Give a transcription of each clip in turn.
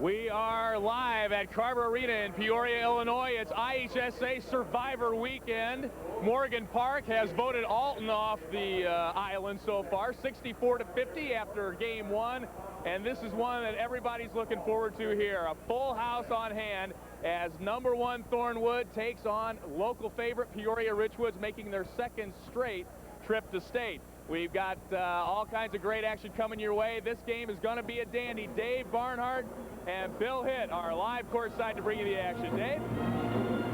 We are live at Carver Arena in Peoria, Illinois. It's IHSA Survivor Weekend. Morgan Park has voted Alton off the island so far, 64-50 after game one. And this is one that everybody's looking forward to here. A full house on hand as number one Thornwood takes on local favorite Peoria Richwoods, making their second straight trip to state. We've got all kinds of great action coming your way. This game is going to be a dandy. Dave Barnhart and Bill Hitt are live courtside to bring you the action. Dave?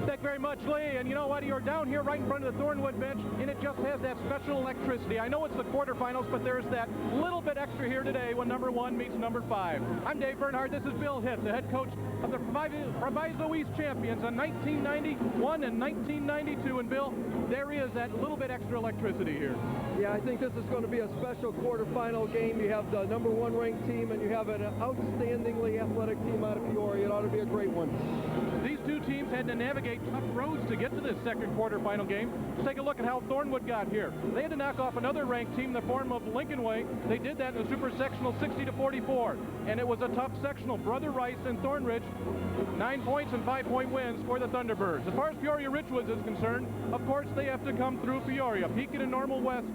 Thank you very much, Lee. And you know what? You're down here right in front of the Thornwood bench, and it just has that special electricity. I know it's the quarterfinals, but there's that little bit extra here today when number one meets number five. I'm Dave Barnhart. This is Bill Hitt, the head coach of the Proviso East champions in 1991 and 1992. And Bill, there is that little bit extra electricity here. Yeah, I think this is going to be a special quarterfinal game. You have the number one ranked team, and you have an outstandingly athletic team out of Peoria. It ought to be a great one. These two teams had to navigate tough roads to get to this second quarterfinal game. Let's take a look at how Thornwood got here. They had to knock off another ranked team in the form of Lincoln Way. They did that in the super sectional 60-44, and it was a tough sectional. Brother Rice and Thornridge, 9 points and 5-point wins for the Thunderbirds. As far as Peoria Richwoods is concerned, of course they have to come through Peoria. Pekin and Normal West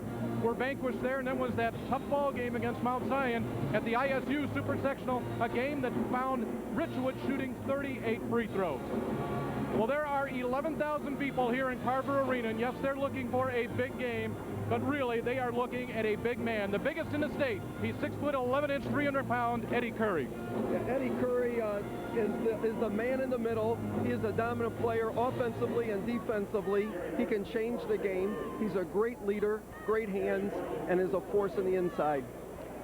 were vanquished there, and then was that tough ball game against Mount Zion at the ISU Super Sectional, a game that found Richwood shooting 38 free throws. Well, there are 11,000 people here in Carver Arena, and yes, they're looking for a big game, but really, they are looking at a big man, the biggest in the state. He's 6'11", 300-pound Eddie Curry. Yeah, Eddie Curry is the man in the middle. He is a dominant player offensively and defensively. He can change the game. He's a great leader, great hands, and is a force in the inside.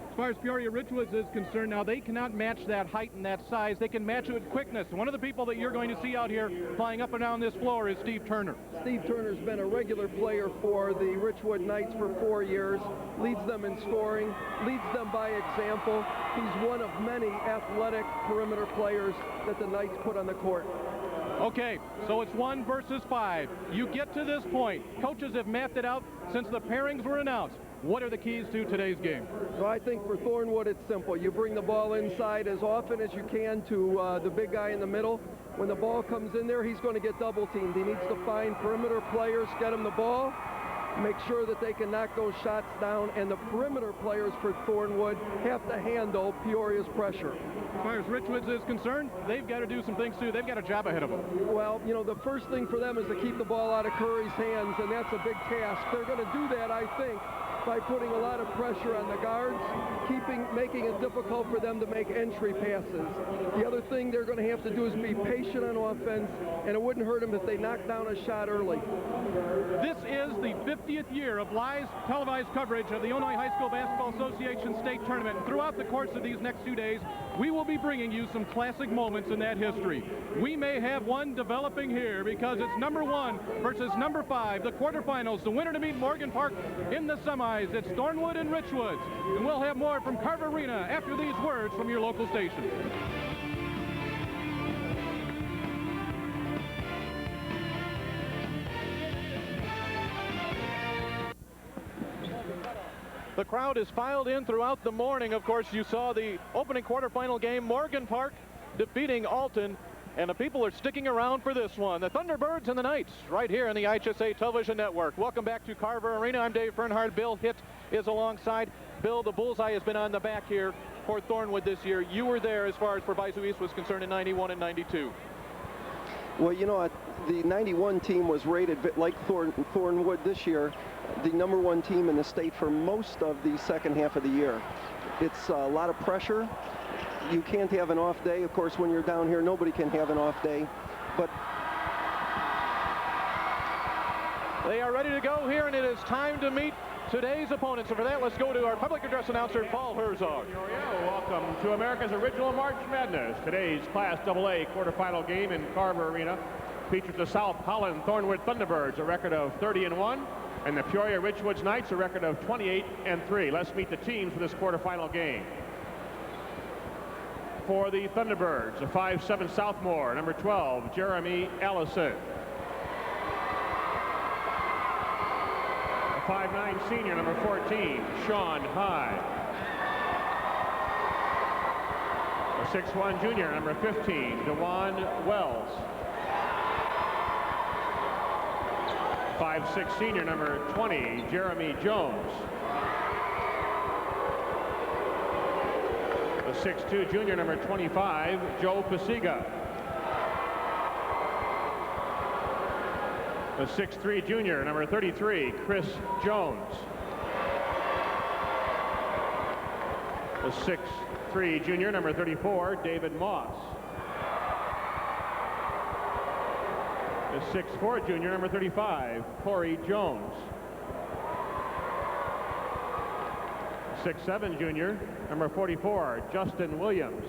As far as Peoria Richwoods is concerned, now they cannot match that height and that size. They can match it with quickness. One of the people that you're going to see out here flying up and down this floor is Steve Turner. Steve Turner's been a regular player for the Richwood Knights for 4 years, leads them in scoring, leads them by example. He's one of many athletic perimeter players that the Knights put on the court. Okay, so it's 1 versus 5. You get to this point. Coaches have mapped it out since the pairings were announced. What are the keys to today's game? Well, I think for Thornwood, it's simple. You bring the ball inside as often as you can to the big guy in the middle. When the ball comes in there, he's going to get double teamed. He needs to find perimeter players, get him the ball, make sure that they can knock those shots down, and the perimeter players for Thornwood have to handle Peoria's pressure. As far as Richwoods is concerned, they've got to do some things too. They've got a job ahead of them. Well, you know, the first thing for them is to keep the ball out of Curry's hands, and that's a big task. They're going to do that, I think, by putting a lot of pressure on the guards, making it difficult for them to make entry passes. The other thing they're going to have to do is be patient on offense, and it wouldn't hurt them if they knocked down a shot early. This is the 50th year of live televised coverage of the Illinois High School Basketball Association State Tournament. And throughout the course of these next 2 days, we will be bringing you some classic moments in that history. We may have one developing here because it's number 1 versus number 5, the quarterfinals. The winner to meet Morgan Park in the semis. It's Thornwood and Richwoods. And we'll have more from Carver Arena after these words from your local station. The crowd is filed in throughout the morning. Of course, you saw the opening quarterfinal game, Morgan Park defeating Alton, and the people are sticking around for this one. The Thunderbirds and the Knights right here on the IHSA Television Network. Welcome back to Carver Arena. I'm Dave Barnhart. Bill Hitt is alongside. Bill, the bullseye has been on the back here for Thornwood this year. You were there as far as Proviso East was concerned in 91 and 92. Well, you know, the 91 team was rated like Thornwood this year, the number 1 team in the state for most of the second half of the year. It's a lot of pressure. You can't have an off day. Of course, when you're down here, nobody can have an off day. But they are ready to go here, and it is time to meet today's opponents. So for that, let's go to our public address announcer, Paul Herzog. Welcome to America's original March Madness. Today's Class AA quarterfinal game in Carver Arena features the South Holland Thornwood Thunderbirds, a record of 30-1, and the Peoria Richwoods Knights, a record of 28-3. Let's meet the teams for this quarterfinal game. For the Thunderbirds, a 5'7" sophomore, number 12, Jeremy Allison. A 5'9" senior, number 14, Sean Hyde. The 6'1" junior, number 15, DeJuan Wells. 5'6" senior, number 20, Jeremy Jones. The 6'2" junior, number 25, Joe Pasiga. The 6'3" junior, number 33, Chris Jones. The 6'3" junior, number 34, David Moss. The 6'4" junior, number 35, Corey Jones. 6'7" junior, number 44, Justin Williams.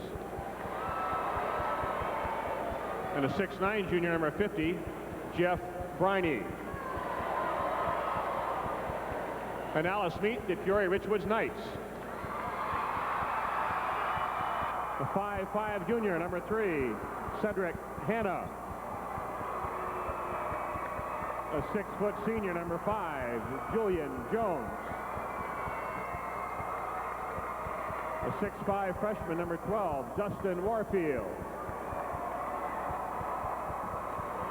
And a 6'9" junior, number 50, Jeff Briney. And now let's meet the Peoria Richwoods Knights. The 5'5" junior, number 3, Cedric Hanna. A 6-foot senior, number 5, Julian Jones. A 6'5" freshman, number 12, Dustin Warfield.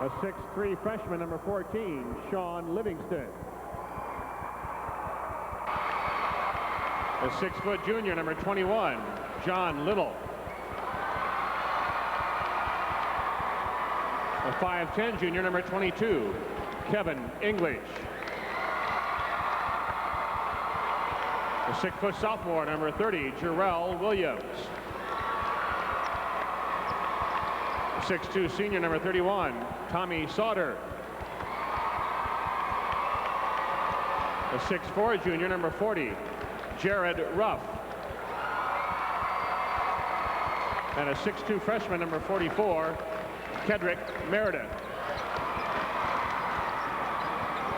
A 6'3" freshman, number 14, Sean Livingston. A 6-foot junior, number 21, John Little. A 5'10" junior, number 22, Kevin English. A 6-foot sophomore, number 30, Jarrell Williams. A 6'2" senior, number 31, Tommy Sauter. A 6'4" junior, number 40, Jared Ruff. And a 6'2" freshman, number 44, Kedrick Meredith.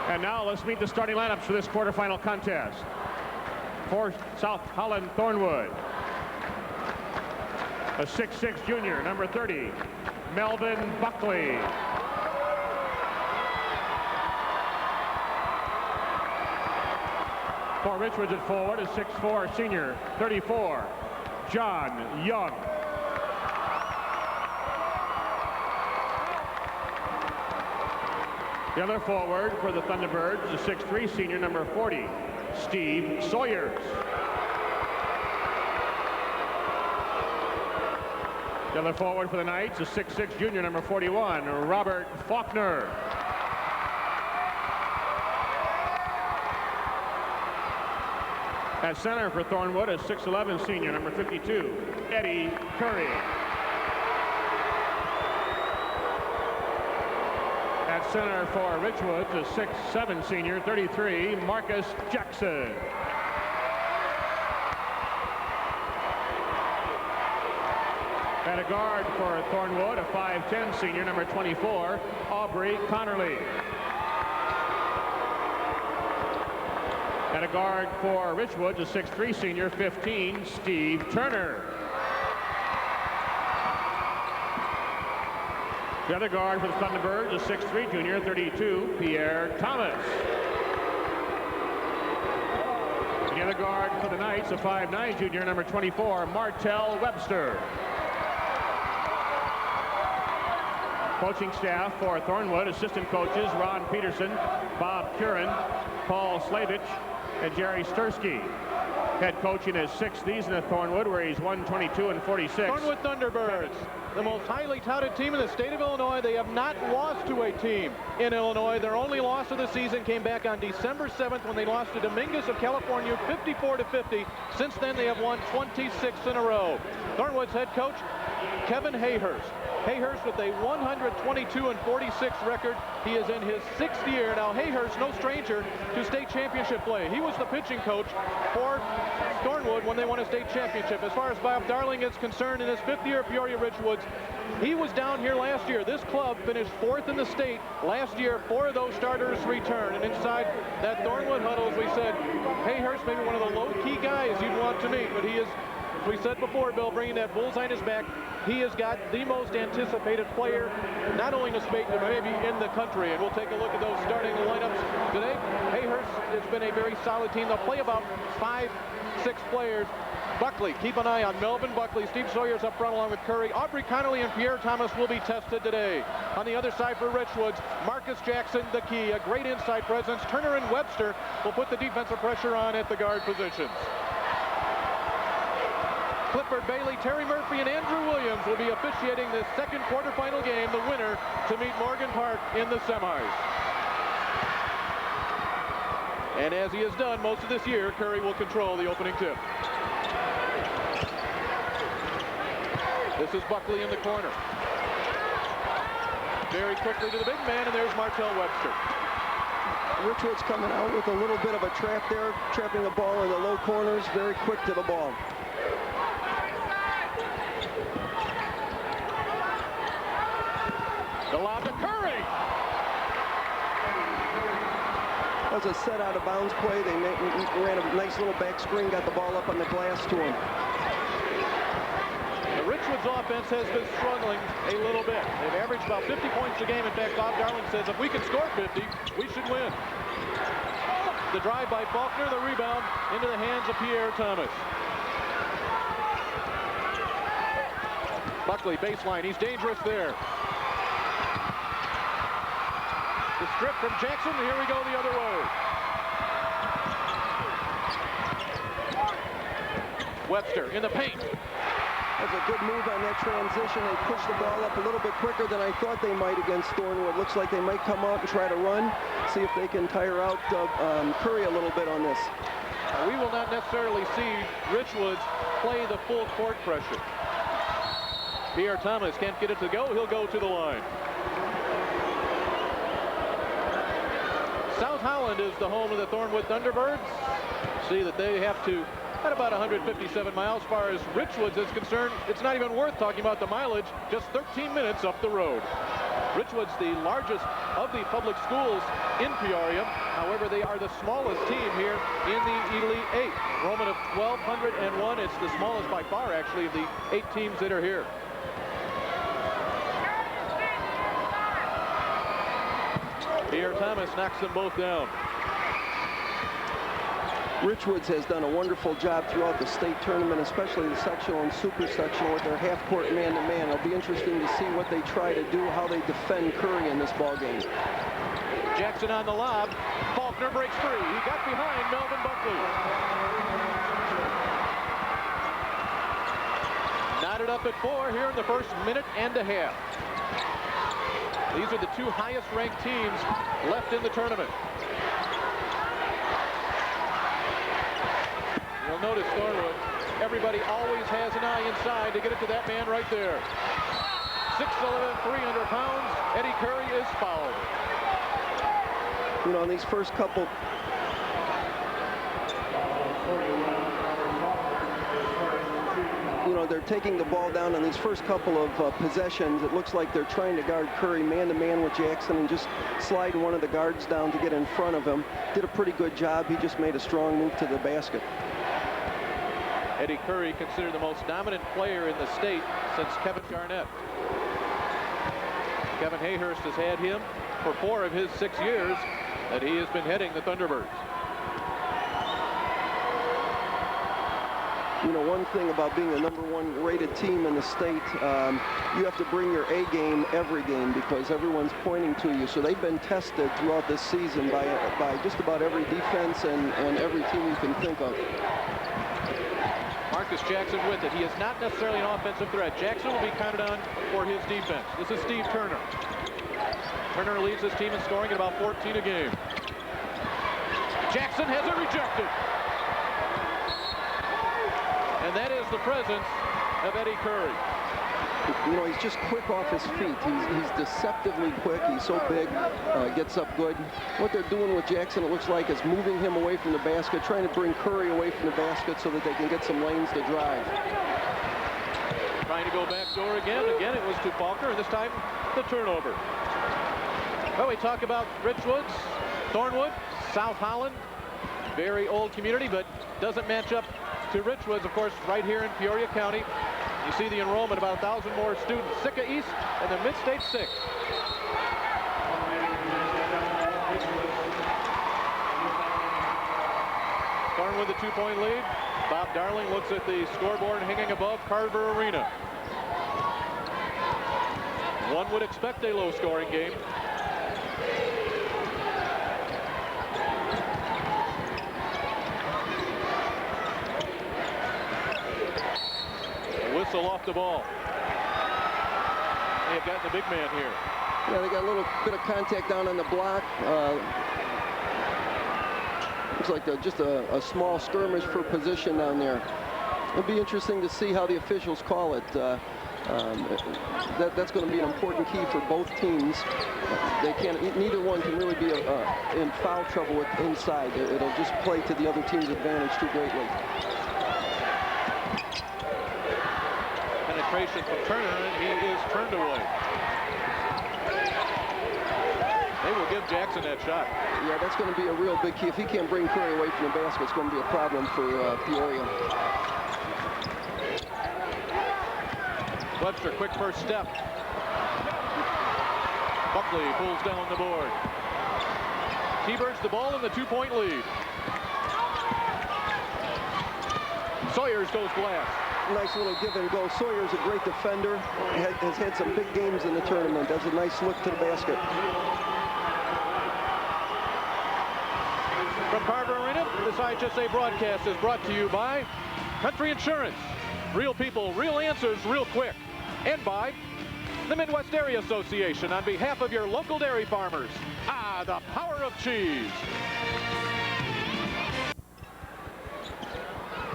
And now let's meet the starting lineups for this quarterfinal contest. For South Holland Thornwood, a 6'6" junior, number 30, Melvin Buckley. For Richwoods at forward, a 6'4" senior, 34, John Young. The other forward for the Thunderbirds, a 6'3" senior, number 40, Steve Sawyers. The other forward for the Knights, a 6'6" junior, number 41, Robert Faulkner. At center for Thornwood, a 6'11" senior, number 52, Eddie Curry. At center for Richwoods, a 6'7" senior, 33, Marcus Jackson. At a guard for Thornwood, a 5'10" senior, number 24, Aubrey Connerly. At a guard for Richwoods, a 6'3" senior, 15, Steve Turner. The other guard for the Thunderbirds, a 6'3" junior, 32, Pierre Thomas. The other guard for the Knights, a 5'9" junior, number 24, Martell Webster. Coaching staff for Thornwood, assistant coaches Ron Peterson, Bob Curran, Paul Slavich, and Jerry Stursky. Head coach in his 6th season at Thornwood, where he's won 22 and 46. Thornwood Thunderbirds, the most highly touted team in the state of Illinois. They have not lost to a team in Illinois. Their only loss of the season came back on December 7th when they lost to Dominguez of California 54-50. Since then, they have won 26 in a row. Thornwood's head coach, Kevin Hayhurst. Hayhurst with a 122 and 46 record. He is in his 6th year. Now, Hayhurst, no stranger to state championship play. He was the pitching coach for Thornwood when they won a state championship. As far as Bob Darling is concerned, in his 5th year at Peoria Richwoods, he was down here last year. This club finished 4th in the state last year. 4 of those starters returned. And inside that Thornwood huddle, as we said, Hayhurst, maybe one of the low-key guys you'd want to meet, but he is, as we said before, Bill, bringing that bullseye in his back. He has got the most anticipated player, not only in the state, but maybe in the country. And we'll take a look at those starting lineups today. Hayhurst, it's been a very solid team. They'll play about 5-6 players Buckley, keep an eye on Melvin Buckley. Steve Sawyer's up front along with Curry. Aubrey Connolly and Pierre Thomas will be tested today. On the other side for Richwoods, Marcus Jackson, the key, a great inside presence. Turner and Webster will put the defensive pressure on at the guard positions. Clifford Bailey, Terry Murphy, and Andrew Williams will be officiating the second quarterfinal game, the winner to meet Morgan Park in the semis. And as he has done most of this year, Curry will control the opening tip. This is Buckley in the corner. Very quickly to the big man, and there's Martell Webster. Richwoods coming out with a little bit of a trap there, trapping the ball in the low corners, very quick to the ball. The lob to Curry. That was a set out of bounds play. They ran a nice little back screen, got the ball up on the glass to him. The Richwoods offense has been struggling a little bit. They've averaged about 50 points a game. In fact, Bob Darling says if we can score 50, we should win. The drive by Faulkner, the rebound into the hands of Pierre Thomas. Buckley, baseline, he's dangerous there. The strip from Jackson, here we go the other way. Webster in the paint. That's a good move on that transition. They pushed the ball up a little bit quicker than I thought they might against Thornwood. Looks like they might come out and try to run, see if they can tire out Curry a little bit on this. We will not necessarily see Richwoods play the full court pressure. Pierre Thomas can't get it to go. He'll go to the line. South Holland is the home of the Thornwood Thunderbirds. See that they have to, at about 157 miles. As far as Richwoods is concerned, it's not even worth talking about the mileage, just 13 minutes up the road. Richwoods, the largest of the public schools in Peoria. However, they are the smallest team here in the Elite Eight. Enrollment of 1,201. It's the smallest by far, actually, of the 8 teams that are here. Pierre Thomas knocks them both down. Richwoods has done a wonderful job throughout the state tournament, especially the sectional and super sectional with their half-court man-to-man. It'll be interesting to see what they try to do, how they defend Curry in this ballgame. Jackson on the lob. Faulkner breaks free. He got behind Melvin Buckley. Knotted up at 4 here in the first minute and a half. These are the 2 highest-ranked teams left in the tournament. You'll notice Thornwood, everybody always has an eye inside to get it to that man right there. 6'11", 300 pounds, Eddie Curry is fouled. You know, in these first couple... You know, they're taking the ball down on these first couple of possessions. It looks like they're trying to guard Curry man-to-man with Jackson and just slide one of the guards down to get in front of him. Did a pretty good job. He just made a strong move to the basket. Eddie Curry considered the most dominant player in the state since Kevin Garnett. Kevin Hayhurst has had him for 4 of his 6 years that he has been heading the Thunderbirds. You know, one thing about being the #1 rated team in the state, you have to bring your A game every game because everyone's pointing to you. So they've been tested throughout this season by just about every defense and every team you can think of. Marcus Jackson with it. He is not necessarily an offensive threat. Jackson will be counted on for his defense. This is Steve Turner. Turner leads his team in scoring at about 14 a game. Jackson has it rejected. And that is the presence of Eddie Curry. You know, he's just quick off his feet. He's deceptively quick. He's so big, gets up good. What they're doing with Jackson, it looks like, is moving him away from the basket, trying to bring Curry away from the basket so that they can get some lanes to drive. Trying to go back door again. Again, it was to Faulkner, and this time the turnover. Well, we talk about Richwoods, Thornwood, South Holland. Very old community, but doesn't match up to Richwoods, of course, right here in Peoria County. You see the enrollment, about 1,000 more students. Sitka East and the Mid-State 6. Thornwood the 2-point lead. Bob Darling looks at the scoreboard hanging above Carver Arena. One would expect a low-scoring game. A whistle off the ball. They have gotten the big man here. Yeah, they got a little bit of contact down on the block. Looks like just a small skirmish for position down there. It'll be interesting to see how the officials call it. That's going to be an important key for both teams. Neither one can really be in foul trouble with inside. It'll just play to the other team's advantage too greatly. Penetration from Turner, and he is turned away. They will give Jackson that shot. Yeah, that's going to be a real big key. If he can't bring Curry away from the basket, it's going to be a problem for Peoria. Webster, quick first step. Buckley pulls down the board. T-Birds the ball in the 2-point lead. Sawyers goes glass. Nice little give and go. Sawyer's a great defender. Has had some big games in the tournament. Does a nice look to the basket. From Carver Arena, this IHSA broadcast is brought to you by Country Insurance. Real people, real answers, real quick. And by the Midwest Dairy Association on behalf of your local dairy farmers. Ah, the power of cheese.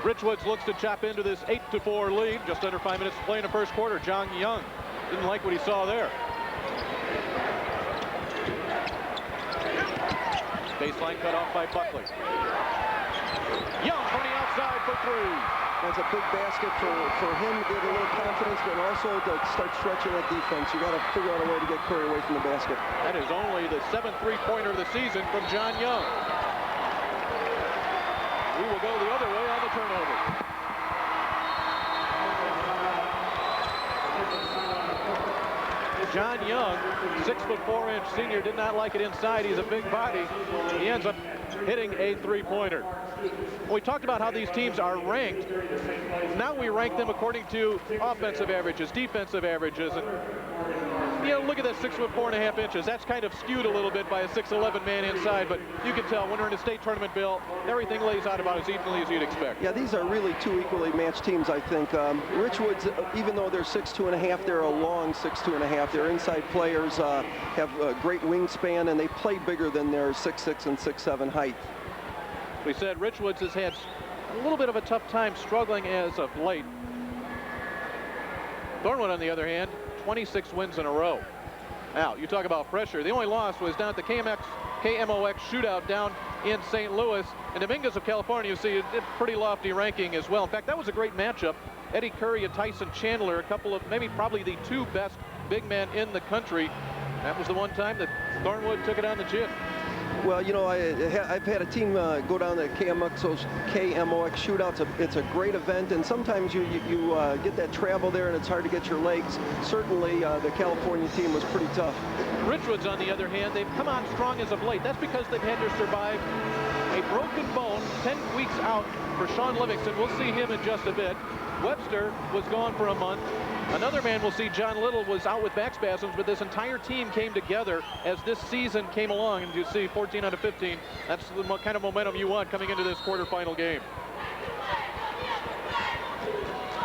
Richwoods looks to chop into this 8-4 lead. Just under 5 minutes to play in the first quarter. John Young didn't like what he saw there. Baseline cut off by Buckley. Young from the outside for three. That's a big basket for him to get a little confidence, but also to start stretching that defense. You got to figure out a way to get Curry away from the basket. That is only the 7th three-pointer of the season from John Young. We will go the other way on the turnover. John Young, 6'4" senior, did not like it inside. He's a big body. He ends up hitting a three-pointer. We talked about how these teams are ranked. Now we rank them according to offensive averages, defensive averages, and you know, look at that 6'4.5 inches. That's kind of skewed a little bit by a 6'11" man inside, but you can tell when we're in a state tournament, Bill, everything lays out about as evenly as you'd expect. Yeah, these are really two equally matched teams, I think. Richwoods, even though they're 6'2.5", they're a long 6'2.5". Their inside players have a great wingspan, and they play bigger than their 6'6" and 6'7" height. We said Richwoods has had a little bit of a tough time struggling as of late. Thornwood, on the other hand, 26 wins in a row. Now, you talk about pressure. The only loss was down at the KMOX shootout down in St. Louis. And Dominguez of California, you see, a pretty lofty ranking as well. In fact, that was a great matchup. Eddie Curry and Tyson Chandler, a couple of maybe probably the two best big men in the country. That was the one time that Thornwood took it on the chin. Well, you know, I've had a team go down to KMOX shootouts. It's a great event, and sometimes you get that travel there, and it's hard to get your legs. Certainly, the California team was pretty tough. Richwoods, on the other hand, they've come on strong as of late. That's because they've had to survive a broken bone 10 weeks out for Sean Livingston. We'll see him in just a bit. Webster was gone for a month. Another man we'll see, John Little, was out with back spasms, but this entire team came together as this season came along, and you see 14 out of 15. That's the kind of momentum you want coming into this quarterfinal game.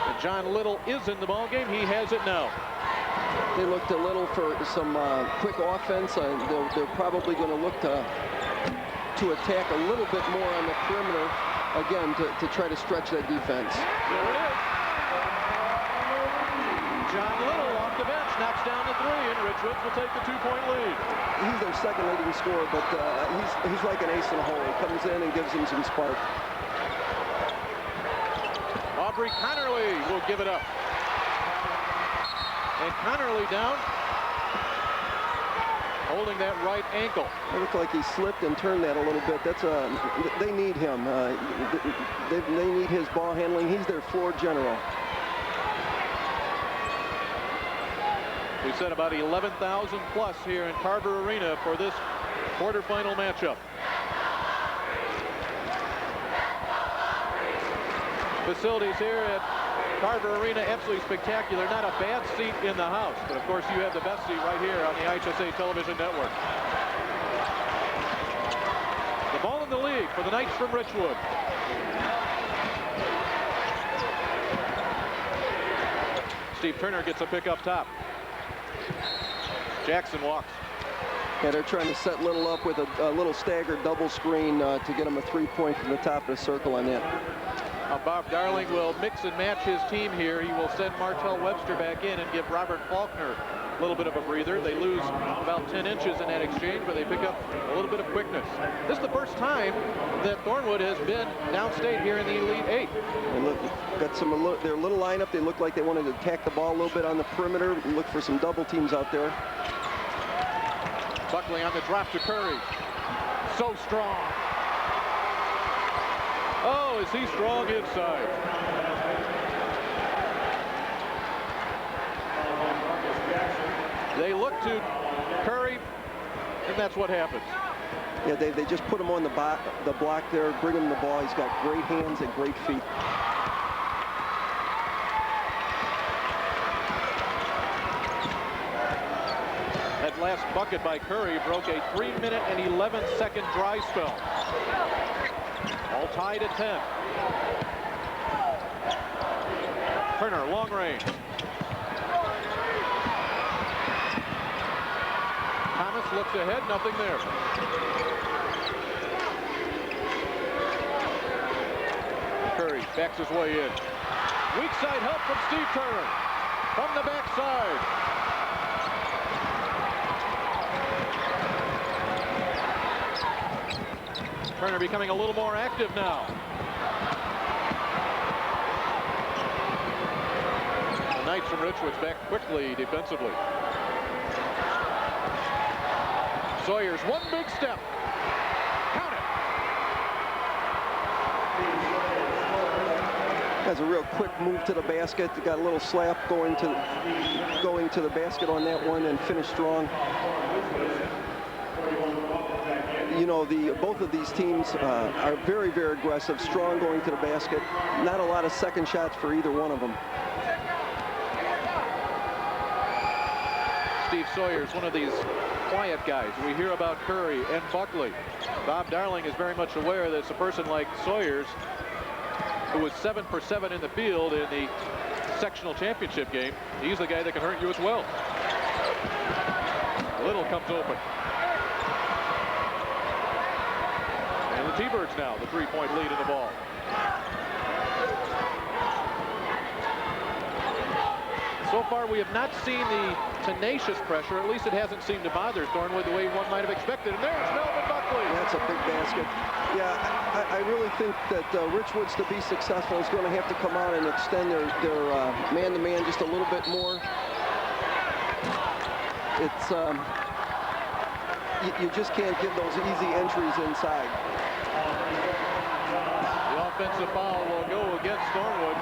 And John Little is in the ball game. He has it now. They looked a little for some quick offense. They're probably going to look to attack a little bit more on the perimeter, again, to try to stretch that defense. There it is. John Little off the bench, knocks down the three, and Richwoods will take the 2-point lead. He's their second leading scorer, but he's like an ace in a hole. He comes in and gives them some spark. Aubrey Connerly will give it up. And Connerly down, holding that right ankle. It looked like he slipped and turned that a little bit. They need him. They need his ball handling. He's their floor general. We said about 11,000 plus here in Carver Arena for this quarterfinal matchup. facilities here at Carver Arena. Absolutely spectacular. Not a bad seat in the house. But, of course, you have the best seat right here on the IHSA television network. The ball in the league for the Knights from Richwood. Steve Turner gets a pick up top. Jackson walks. Yeah, they're trying to set Little up with a little staggered double screen to get him a three-point from the top of the circle on that. Bob Darling will mix and match his team here. He will send Martell Webster back in and give Robert Faulkner a little bit of a breather. They lose about 10 inches in that exchange, but they pick up a little bit of quickness. This is the first time that Thornwood has been downstate here in the Elite Eight. And look, got their little lineup. They look like they wanted to attack the ball a little bit on the perimeter, look for some double teams out there. Buckley on the drop to Curry. So strong. Oh, is he strong inside? They look to Curry, and that's what happens. Yeah, they just put him on the block there, bring him the ball. He's got great hands and great feet. That last bucket by Curry broke a 3-minute and 11-second dry spell. All tied at 10. Turner, long range. Thomas looks ahead, nothing there. Curry backs his way in. Weak side help from Steve Turner. From the backside. Turner becoming a little more active now. The Knights from Richwoods back quickly defensively. Sawyer's one big step. Count it. Has a real quick move to the basket. Got a little slap going to the basket on that one and finished strong. You know, both of these teams are very, very aggressive, strong going to the basket. Not a lot of second shots for either one of them. Steve Sawyer's one of these quiet guys. We hear about Curry and Buckley. Bob Darling is very much aware that it's a person like Sawyer's, who was 7 for 7 in the field in the sectional championship game. He's the guy that can hurt you as well. Little comes open. And the T-Birds now, the three-point lead in the ball. So far, we have not seen the tenacious pressure. At least it hasn't seemed to bother Thornwood the way one might have expected. And there's Melvin Buckley. That's a big basket. Yeah, I really think that Richwoods, to be successful, is going to have to come out and extend their man-to-man just a little bit more. It's you just can't get those easy entries inside. The offensive foul will go against Thornwood.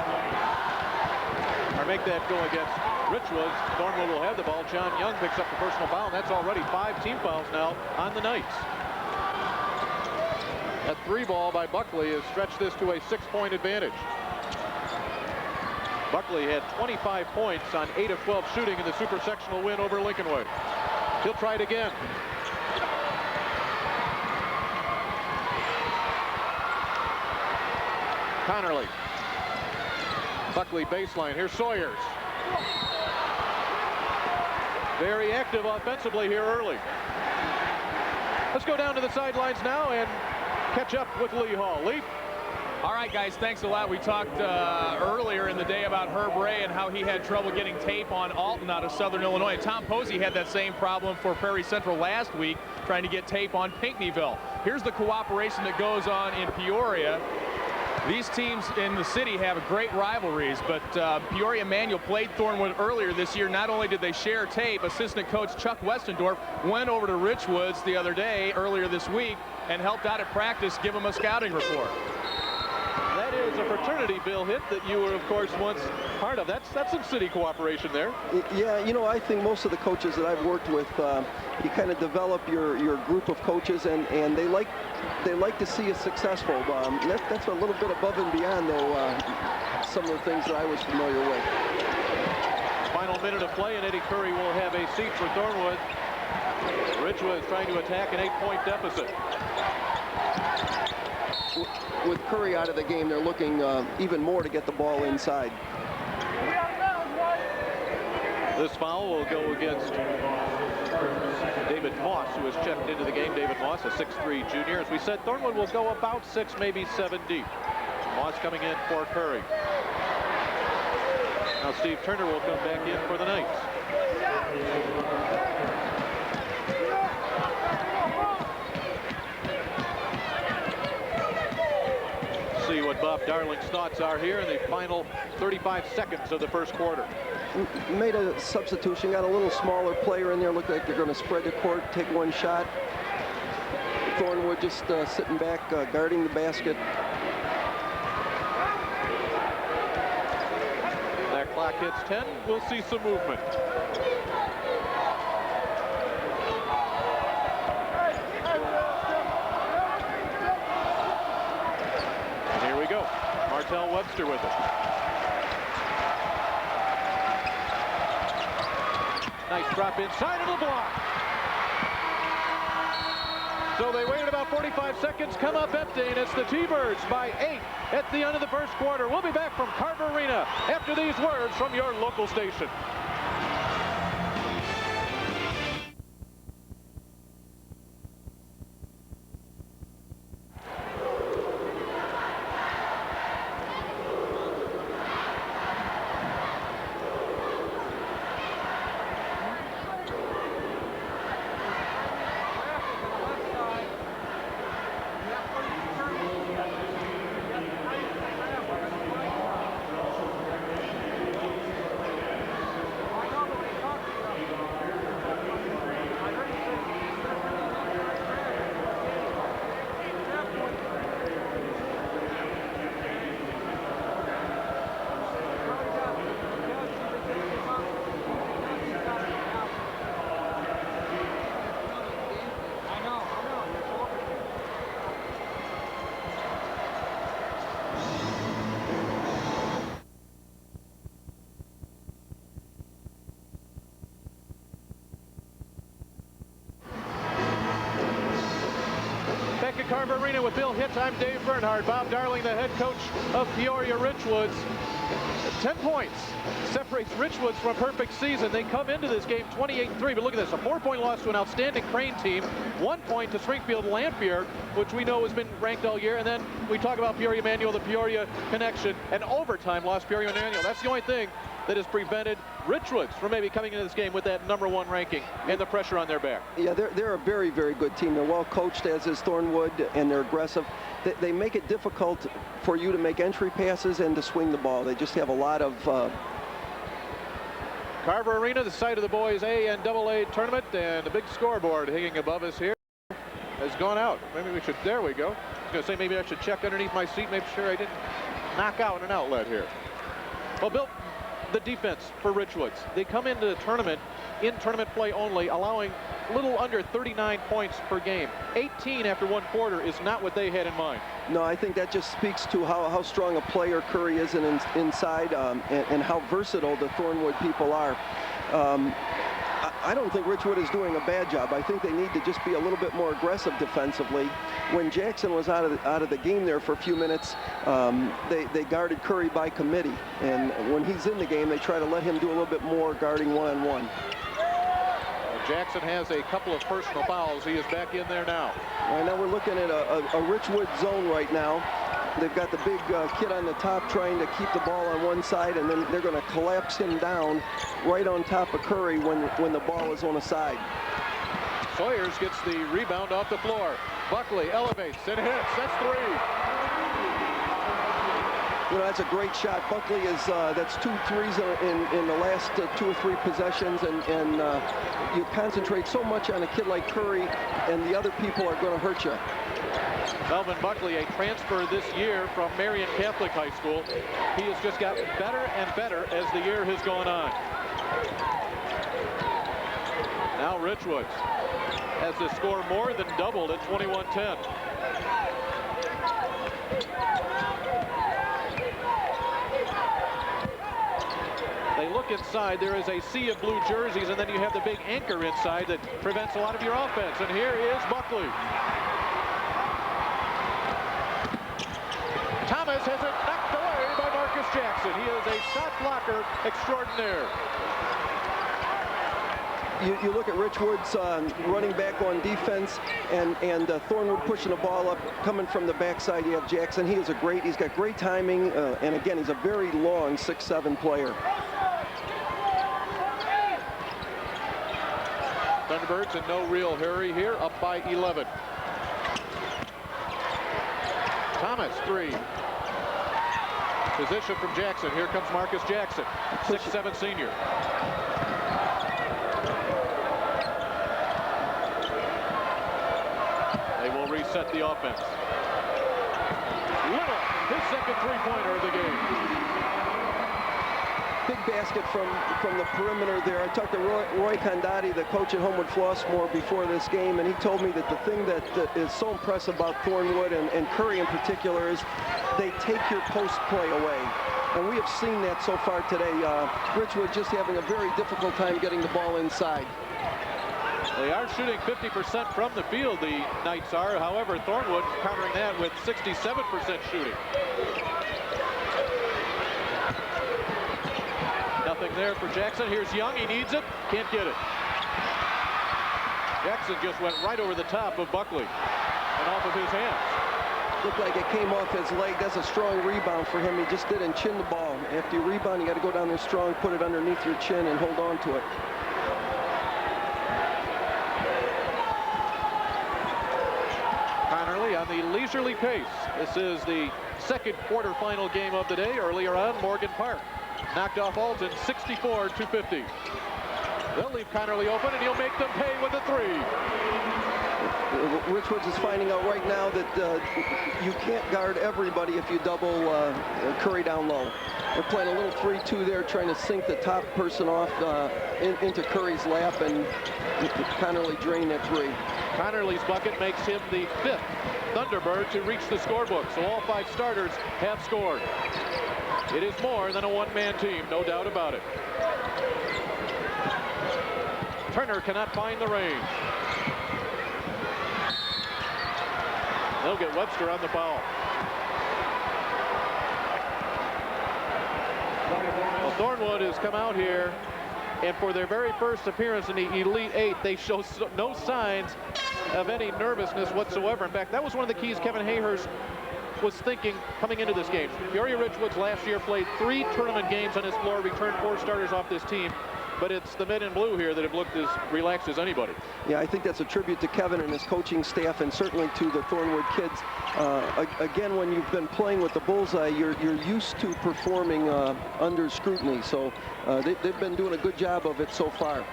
Or make that go against Richwoods. Thornwood will have the ball. John Young picks up the personal foul, and that's already 5 team fouls now on the Knights. That 3-ball by Buckley has stretched this to a 6-point advantage. Buckley had 25 points on 8 of 12 shooting in the super sectional win over Lincoln Way. He'll try it again. Connerly. Buckley baseline. Here's Sawyers. Very active offensively here early. Let's go down to the sidelines now and catch up with Lee Hall. Lee? All right, guys, thanks a lot. We talked earlier in the day about Herb Ray and how he had trouble getting tape on Alton out of Southern Illinois. Tom Posey had that same problem for Prairie Central last week, trying to get tape on Pinckneyville. Here's the cooperation that goes on in Peoria. These teams in the city have great rivalries, but Peoria Manual played Thornwood earlier this year. Not only did they share tape, assistant coach Chuck Westendorf went over to Richwoods the other day, earlier this week, and helped out at practice, give them a scouting report. That is a fraternity, Bill Hitt, that you were, of course, once part of. That's some city cooperation there. Yeah, you know, I think most of the coaches that I've worked with, you kind of develop your group of coaches, and they like to see you successful. That's a little bit above and beyond, though, some of the things that I was familiar with. Final minute of play, and Eddie Curry will have a seat for Thornwood. Richwoods trying to attack an 8-point deficit. With Curry out of the game, they're looking even more to get the ball inside. This foul will go against David Moss, who has checked into the game. David Moss, a 6'3" junior. As we said, Thornwood will go about 6, maybe 7 deep. Moss coming in for Curry. Now Steve Turner will come back in for the Knights. See what Bob Darling's thoughts are here in the final 35 seconds of the first quarter. Made a substitution, got a little smaller player in there. Looked like they're going to spread the court, take one shot. Thornwood just sitting back, guarding the basket. That clock hits 10. We'll see some movement. Martell Webster with it. Nice drop inside and a block. So they waited about 45 seconds, come up empty, and it's the T-Birds by 8 at the end of the first quarter. We'll be back from Carver Arena after these words from your local station. Carver Arena with Bill Hitt. I'm Dave Bernhardt. Bob Darling, the head coach of Peoria Richwoods. 10 points separates Richwoods from a perfect season. They come into this game 28-3, but look at this, a 4-point loss to an outstanding Crane team, 1 point to Springfield Lanphier, which we know has been ranked all year, and then we talk about Peoria Manual, the Peoria connection, and overtime lost Peoria Manual. That's the only thing that has prevented Richwoods from maybe coming into this game with that #1 ranking and the pressure on their back. Yeah, they're a very, very good team. They're well coached, as is Thornwood, and they're aggressive. They make it difficult for you to make entry passes and to swing the ball. They just have a lot of... Carver Arena, the site of the boys A and AA tournament, and the big scoreboard hanging above us here has gone out. Maybe we should, there we go. I was going to say maybe I should check underneath my seat, make sure I didn't knock out an outlet here. Well, Bill, the defense for Richwoods. They come into the tournament in tournament play only, allowing a little under 39 points per game. 18 after 1 quarter is not what they had in mind. No, I think that just speaks to how strong a player Curry is inside and how versatile the Thornwood people are. I don't think Richwood is doing a bad job. I think they need to just be a little bit more aggressive defensively. When Jackson was out of the game there for a few minutes, they guarded Curry by committee. And when he's in the game, they try to let him do a little bit more guarding one-on-one. Jackson has a couple of personal fouls. He is back in there now. Right now we're looking at a Richwood zone right now. They've got the big kid on the top trying to keep the ball on one side, and then they're going to collapse him down right on top of Curry when the ball is on a side. Sawyers gets the rebound off the floor. Buckley elevates and hits. That's 3. You know, that's a great shot. Buckley is, that's 2 threes in the last 2 or 3 possessions, and you concentrate so much on a kid like Curry, and the other people are going to hurt you. Melvin Buckley, a transfer this year from Marion Catholic High School. He has just gotten better and better as the year has gone on. Now Richwoods has the score more than doubled at 21-10. They look inside. There is a sea of blue jerseys, and then you have the big anchor inside that prevents a lot of your offense. And here is Buckley. Thomas has it knocked away by Marcus Jackson. He is a shot blocker extraordinaire. You look at Richwoods running back on defense, and Thornwood pushing the ball up, coming from the backside. You have Jackson. He's got great timing, and again, he's a very long 6'7" player. Thunderbirds in no real hurry here, up by 11. Thomas, 3. Position from Jackson. Here comes Marcus Jackson, 6'7" senior. They will reset the offense. Little, his second three-pointer of the game. Big basket from the perimeter there. I talked to Roy Condotti, the coach at Homewood Flossmoor, before this game, and he told me that the thing that is so impressive about Thornwood and Curry in particular is they take your post play away. And we have seen that so far today. Richwood just having a very difficult time getting the ball inside. They are shooting 50% from the field, the Knights are. However, Thornwood countering that with 67% shooting. Nothing there for Jackson. Here's Young. He needs it. Can't get it. Jackson just went right over the top of Buckley and off of his hands. Looked like it came off his leg. That's a strong rebound for him. He just didn't chin the ball. After you rebound, you got to go down there strong, put it underneath your chin, and hold on to it. Connerly on the leisurely pace. This is the second quarterfinal game of the day. Earlier on, Morgan Park knocked off Alton 64-50. They'll leave Connerly open, and he'll make them pay with a 3. Richwoods is finding out right now that you can't guard everybody if you double Curry down low. They're playing a little 3-2 there, trying to sink the top person off into Curry's lap, and Connerly drained that 3. Connerly's bucket makes him the 5th Thunderbird to reach the scorebook, so all 5 starters have scored. It is more than a one-man team, no doubt about it. Turner cannot find the range. They'll get Webster on the foul. Well, Thornwood has come out here, and for their very first appearance in the Elite 8, they show no signs of any nervousness whatsoever. In fact, that was one of the keys Kevin Hayhurst was thinking coming into this game. Peoria Richwoods last year played 3 tournament games on his floor, returned 4 starters off this team, but it's the men in blue here that have looked as relaxed as anybody. Yeah, I think that's a tribute to Kevin and his coaching staff, and certainly to the Thornwood kids. Again, when you've been playing with the bullseye, you're used to performing under scrutiny, so they've been doing a good job of it so far.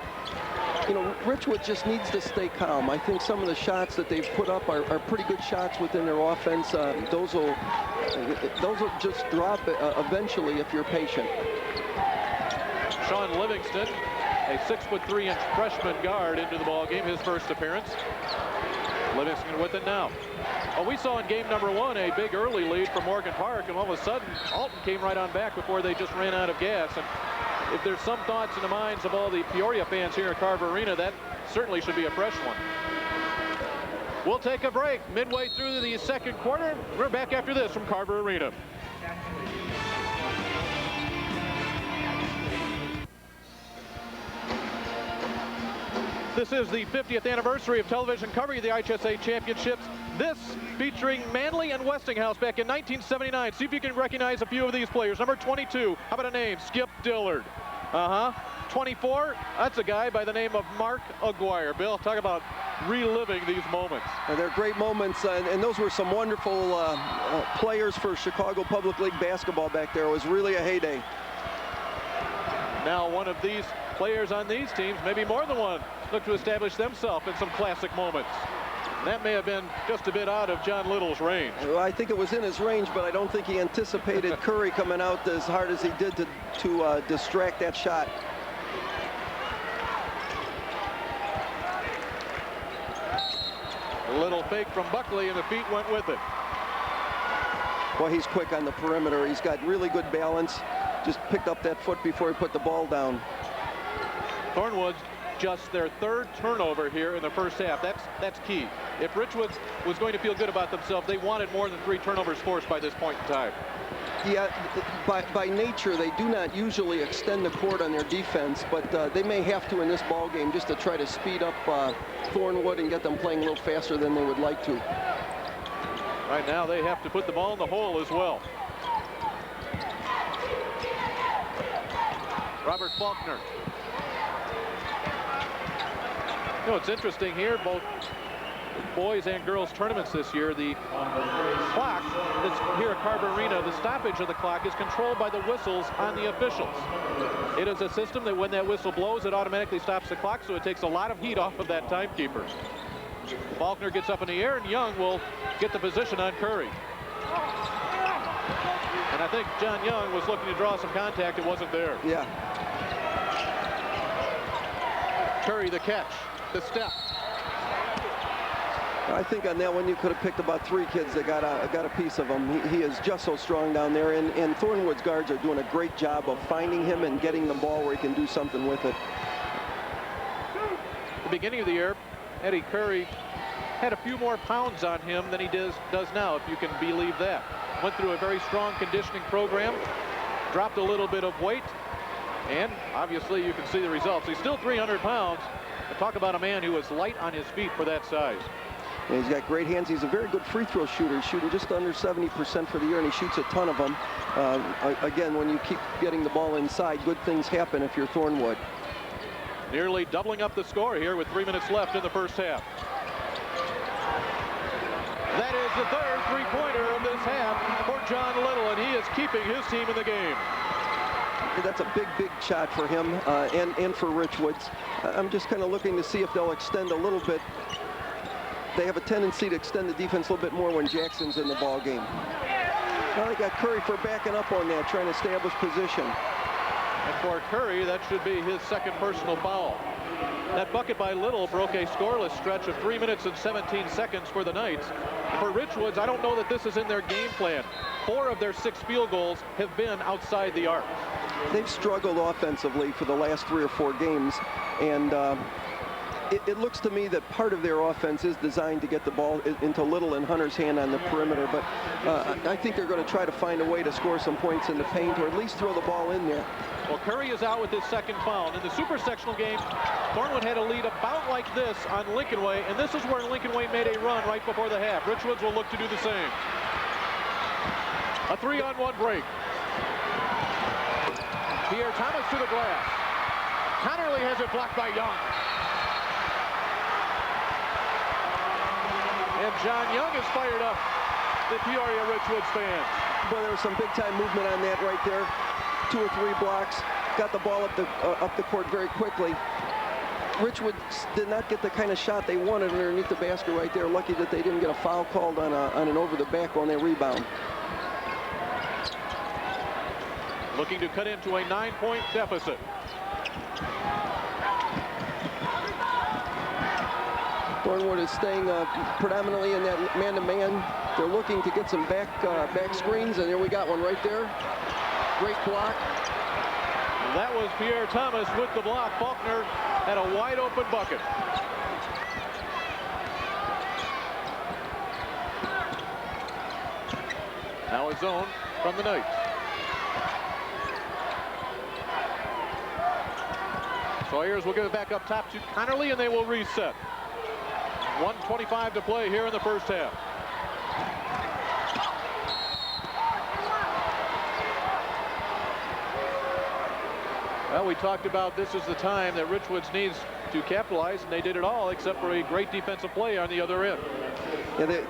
You know, Richwood just needs to stay calm. I think some of the shots that they've put up are pretty good shots within their offense. Those will just drop eventually if you're patient. Sean Livingston, a 6'3" freshman guard, into the ball game, his first appearance. Livingston with it now. Well, we saw in game number 1 a big early lead for Morgan Park, and all of a sudden Alton came right on back before they just ran out of gas. And if there's some thoughts in the minds of all the Peoria fans here at Carver Arena, that certainly should be a fresh one. We'll take a break midway through the second quarter. We're back after this from Carver Arena. This is the 50th anniversary of television coverage of the IHSA Championships. This featuring Manly and Westinghouse back in 1979. See if you can recognize a few of these players. Number 22, how about a name? Skip Dillard. 24, that's a guy by the name of Mark Aguirre. Bill, talk about reliving these moments. And they're great moments, and those were some wonderful players for Chicago Public League basketball back there. It was really a heyday. Now one of these players on these teams, maybe more than one, look to establish themselves in some classic moments. That may have been just a bit out of John Little's range. Well, I think it was in his range, but I don't think he anticipated Curry coming out as hard as he did to distract that shot. A little fake from Buckley, and the feet went with it. Well, he's quick on the perimeter. He's got really good balance. Just picked up that foot before he put the ball down. Thornwood's just their third turnover here in the first half. That's key. If Richwoods was going to feel good about themselves, they wanted more than 3 turnovers forced by this point in time. Yeah, by nature, they do not usually extend the court on their defense, but they may have to in this ball game just to try to speed up Thornwood and get them playing a little faster than they would like to. Right now, they have to put the ball in the hole as well. Robert Faulkner. You know, it's interesting here, both boys and girls tournaments this year, the clock that's here at Carver Arena, the stoppage of the clock is controlled by the whistles on the officials. It is a system that when that whistle blows, it automatically stops the clock, so it takes a lot of heat off of that timekeeper. Faulkner gets up in the air, and Young will get the position on Curry. And I think John Young was looking to draw some contact. It wasn't there. Yeah. Curry the catch, the step. I think on that one you could have picked about 3 kids that got a piece of him. He is just so strong down there, and Thornwood's guards are doing a great job of finding him and getting the ball where he can do something with it. At the beginning of the year, Eddie Curry had a few more pounds on him than he does now, if you can believe that. Went through a very strong conditioning program, dropped a little bit of weight, and obviously you can see the results. He's still 300 pounds. But talk about a man who is light on his feet for that size. And he's got great hands. He's a very good free throw shooter. He's shooting just under 70% for the year, and he shoots a ton of them. Again, when you keep getting the ball inside, good things happen if you're Thornwood. Nearly doubling up the score here with 3 minutes left in the first half. That is the third three-pointer of this half for John Little, and he is keeping his team in the game. That's a big, big shot for him and for Richwoods. I'm just kind of looking to see if they'll extend a little bit. They have a tendency to extend the defense a little bit more when Jackson's in the ball game. Now they got Curry for backing up on that, trying to establish position. And for Curry, that should be his second personal foul. That bucket by Little broke a scoreless stretch of 3 minutes and 17 seconds for the Knights. For Richwoods, I don't know that this is in their game plan. 4 of their 6 field goals have been outside the arc. They've struggled offensively for the last 3 or 4 games, and it looks to me that part of their offense is designed to get the ball into Little and Hunter's hand on the perimeter, but I think they're going to try to find a way to score some points in the paint, or at least throw the ball in there. Well, Curry is out with his second foul. In the super sectional game, Thornwood had a lead about like this on Lincoln Way, and this is where Lincoln Way made a run right before the half. Richwoods will look to do the same. A 3-on-1 break. Pierre Thomas to the glass. Connerly has it blocked by Young. And John Young is fired up. The Peoria Richwoods fans. Boy, there was some big-time movement on that right there. 2 or 3 blocks. Got the ball up the court very quickly. Richwoods did not get the kind of shot they wanted underneath the basket right there. Lucky that they didn't get a foul called on an over-the-back on their rebound. Looking to cut into a 9-point deficit. Thornwood is staying predominantly in that man-to-man. They're looking to get some back screens, and there we got one right there. Great block. That was Pierre Thomas with the block. Faulkner had a wide-open bucket. Now a zone from the Knights. Sawyers will give it back up top to Connerly, and they will reset. 1:25 to play here in the first half. Well, we talked about this is the time that Richwoods needs to capitalize, and they did it all except for a great defensive play on the other end. Yeah,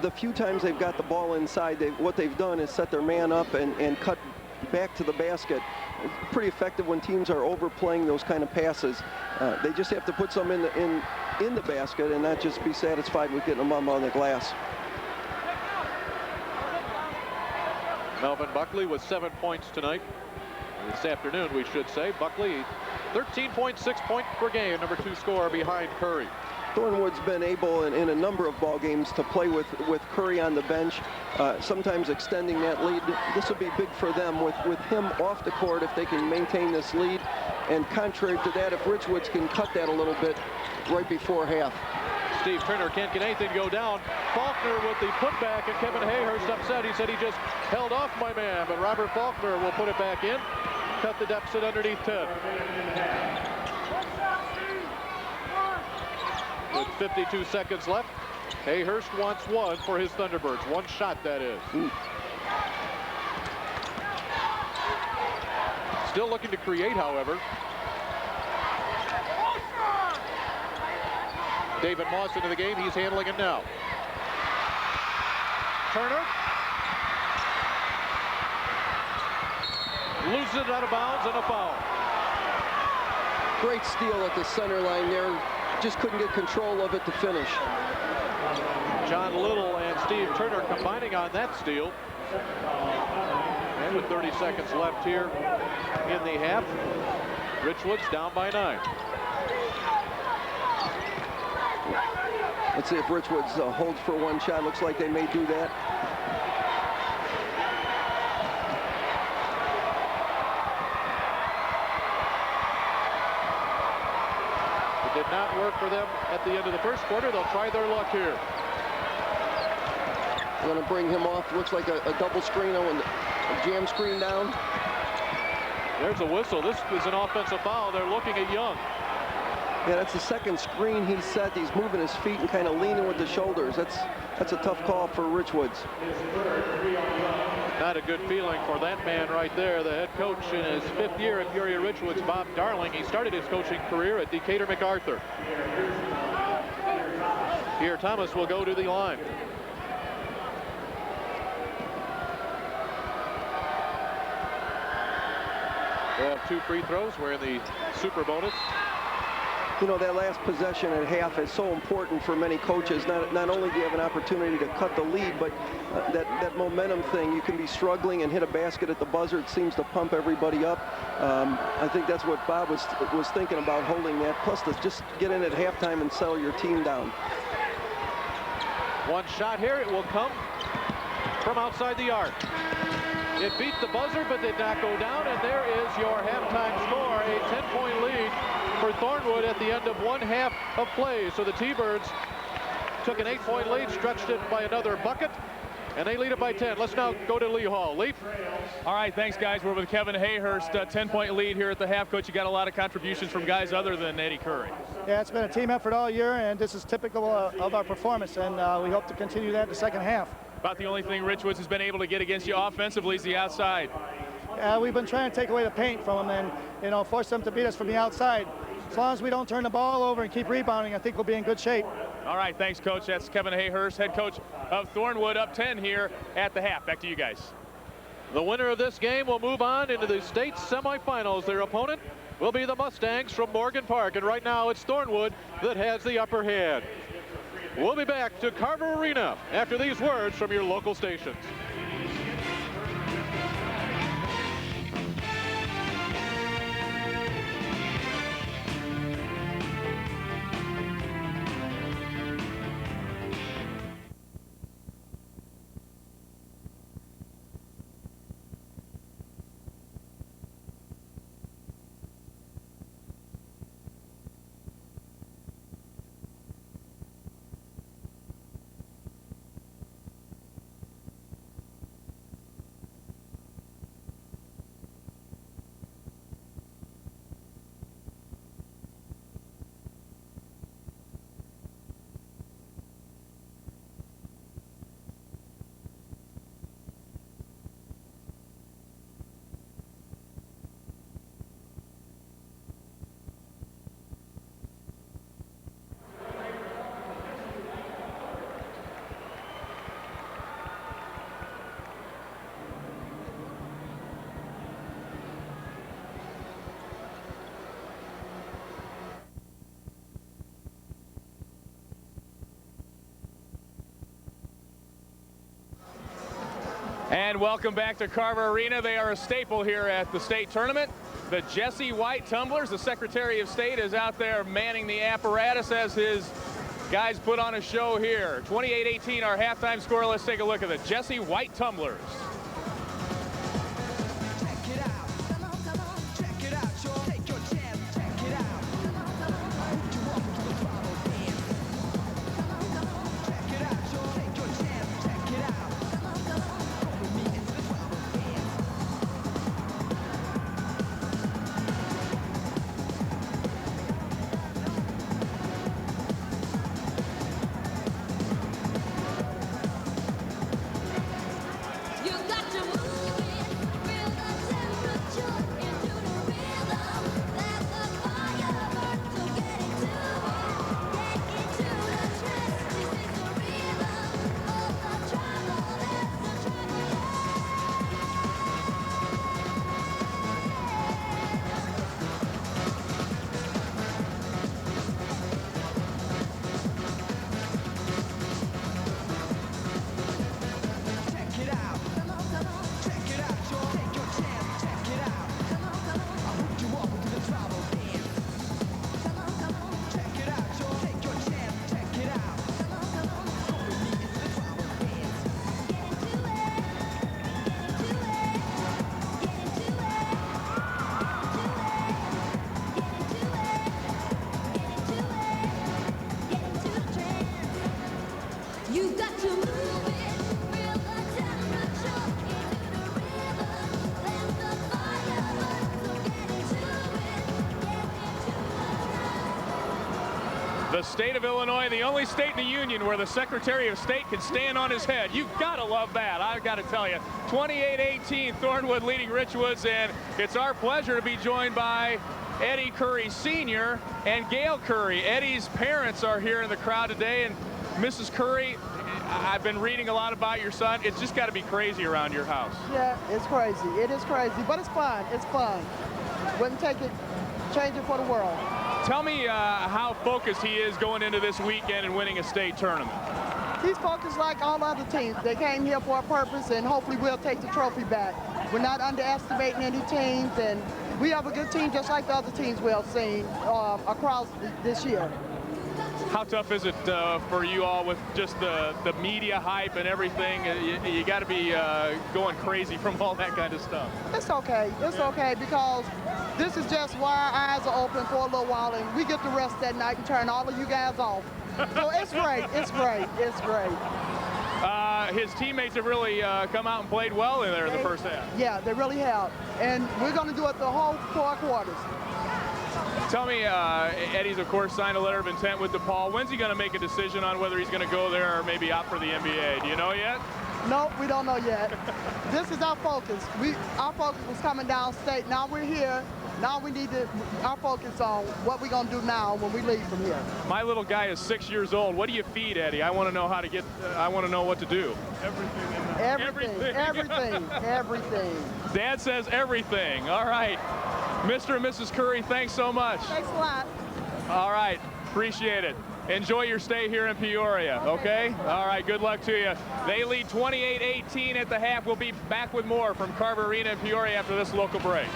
the few times they've got the ball inside, what they've done is set their man up and cut back to the basket. It's pretty effective when teams are overplaying those kind of passes. They just have to put some in the basket and not just be satisfied with getting them on the glass. Melvin Buckley with 7 points tonight. This afternoon, we should say. Buckley, 13.6 points per game, number 2 scorer behind Curry. Thornwood's been able in a number of ball games to play with Curry on the bench, sometimes extending that lead. This will be big for them with him off the court if they can maintain this lead. And contrary to that, if Richwoods can cut that a little bit right before half. Steve Turner can't get anything to go down. Faulkner with the putback, and Kevin Hayhurst upset. He said he just held off my man, but Robert Faulkner will put it back in. Cut the deficit underneath 10. With 52 seconds left, Hayhurst wants one for his Thunderbirds. One shot, that is. Still looking to create, however. David Moss into the game. He's handling it now. Turner loses it out of bounds, and a foul. Great steal at the center line there. Just couldn't get control of it to finish. John Little and Steve Turner combining on that steal. And with 30 seconds left here in the half, Richwoods down by 9. Let's see if Richwoods holds for one shot. Looks like they may do that. It did not work for them at the end of the first quarter. They'll try their luck here. They're going to bring him off. Looks like a double screen and a jam screen down. There's a whistle. This is an offensive foul. They're looking at Young. Yeah, that's the second screen he's set. He's moving his feet and kind of leaning with the shoulders. That's a tough call for Richwoods. Not a good feeling for that man right there. The head coach in his 5th year at Peoria Richwoods, Bob Darling. He started his coaching career at Decatur MacArthur. Here, Thomas will go to the line. They have 2 free throws. We're in the super bonus. You know, that last possession at half is so important for many coaches. Not only do you have an opportunity to cut the lead, but that momentum thing. You can be struggling and hit a basket at the buzzer. It seems to pump everybody up. I think that's what Bob was thinking about, holding that. Plus, to just get in at halftime and settle your team down. One shot here. It will come from outside the arc. It beat the buzzer, but did not go down, and there is your halftime score, a 10-point lead for Thornwood at the end of 1 half of play. So the T-Birds took an 8-point lead, stretched it by another bucket, and they lead it by 10. Let's now go to Lee Hall. Lee? All right, thanks, guys. We're with Kevin Hayhurst, 10-point lead here at the half. Coach, you got a lot of contributions from guys other than Eddie Curry. Yeah, it's been a team effort all year, and this is typical of our performance, and we hope to continue that in the second half. About the only thing Richwoods has been able to get against you offensively is the outside. We've been trying to take away the paint from them and, force them to beat us from the outside. As long as we don't turn the ball over and keep rebounding, I think we'll be in good shape. All right, thanks, Coach. That's Kevin Hayhurst, head coach of Thornwood, up 10 here at the half. Back to you guys. The winner of this game will move on into the state semifinals. Their opponent will be the Mustangs from Morgan Park, and right now it's Thornwood that has the upper hand. We'll be back to Carver Arena after these words from your local stations. And welcome back to Carver Arena. They are a staple here at the state tournament. The Jesse White Tumblers, the Secretary of State, is out there manning the apparatus as his guys put on a show here. 28-18 our halftime score. Let's take a look at the Jesse White Tumblers. The state of Illinois, the only state in the union where the Secretary of State can stand on his head. You've got to love that, I've got to tell you. 28-18, Thornwood leading Richwoods, and it's our pleasure to be joined by Eddie Curry Sr. and Gail Curry. Eddie's parents are here in the crowd today, and Mrs. Curry, I've been reading a lot about your son. It's just got to be crazy around your house. Yeah, it's crazy. It is crazy, but it's fun. It's fun. Wouldn't take it, change it for the world. Tell me how focused he is going into this weekend and winning a state tournament. He's focused like all other teams. They came here for a purpose, and hopefully we'll take the trophy back. We're not underestimating any teams, and we have a good team just like the other teams we have seen across this year. How tough is it for you all with just the media hype and everything? You got to be going crazy from all that kind of stuff. It's okay. It's okay because this is just why our eyes are open for a little while, and we get to rest that night and turn all of you guys off. So it's great. It's great. It's great. His teammates have really come out and played well in there in the first half. Yeah, they really have. And we're going to do it the whole 4 quarters. Tell me, Eddie's, of course, signed a letter of intent with DePaul. When's he going to make a decision on whether he's going to go there or maybe opt for the NBA? Do you know yet? No, we don't know yet. This is our focus. Our focus was coming downstate. Now we're here. Now we need our focus on what we're going to do now when we leave from here. My little guy is 6 years old. What do you feed, Eddie? I want to know how to get, I want to know what to do. Everything. Dad says everything. All right. Mr. and Mrs. Curry, thanks so much. Thanks a lot. All right. Appreciate it. Enjoy your stay here in Peoria, okay? All right, good luck to you. They lead 28-18 at the half. We'll be back with more from Carver Arena in Peoria after this local break.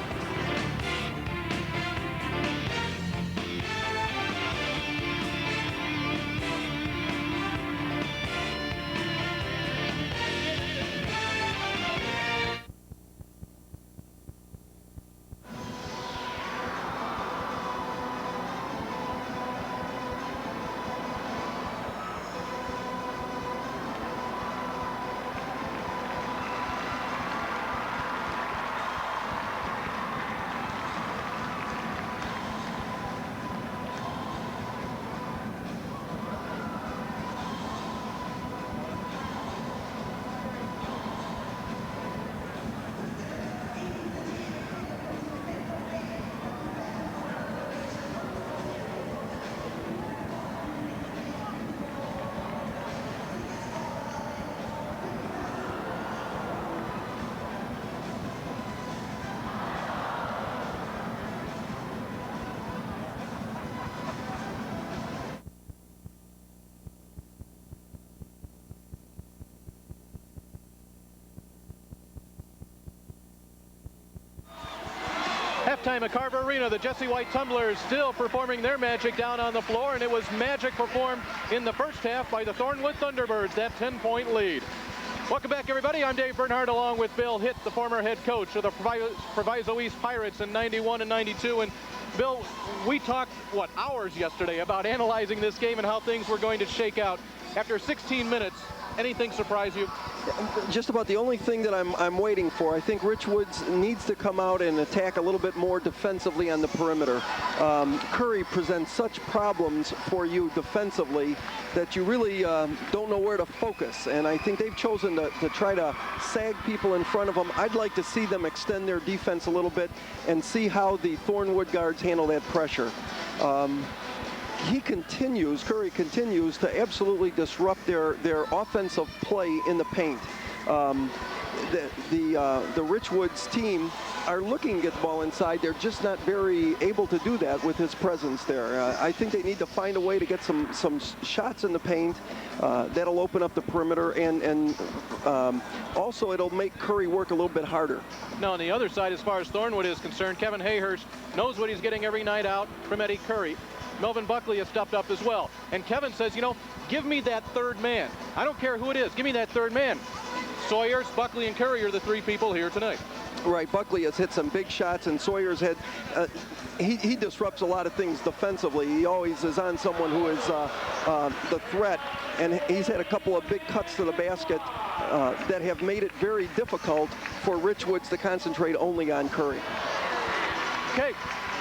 halftime at Carver Arena. The Jesse White Tumblers still performing their magic down on the floor, and it was magic performed in the first half by the Thornwood Thunderbirds, that 10-point lead. Welcome back, everybody. I'm Dave Bernhardt, along with Bill Hitt, the former head coach of the Proviso East Pirates in 91 and 92. And Bill, we talked, hours yesterday about analyzing this game and how things were going to shake out. After 16 minutes, anything surprise you? Just about the only thing that I'm waiting for. I think Richwoods needs to come out and attack a little bit more defensively on the perimeter. Curry presents such problems for you defensively that you really don't know where to focus. And I think they've chosen to try to sag people in front of them. I'd like to see them extend their defense a little bit and see how the Thornwood guards handle that pressure. Curry continues to absolutely disrupt their offensive play in the paint. The Richwoods team are looking to get the ball inside. They're just not very able to do that with his presence there. I think they need to find a way to get some shots in the paint. That'll open up the perimeter, and also it'll make Curry work a little bit harder. Now, on the other side, as far as Thornwood is concerned, Kevin Hayhurst knows what he's getting every night out from Eddie Curry. Melvin Buckley has stepped up as well. And Kevin says, you know, give me that third man. I don't care who it is. Give me that third man. Sawyers, Buckley, and Curry are the three people here tonight. Right. Buckley has hit some big shots, and Sawyer's had he disrupts a lot of things defensively. He always is on someone who is the threat, and he's had a couple of big cuts to the basket that have made it very difficult for Richwoods to concentrate only on Curry. Okay.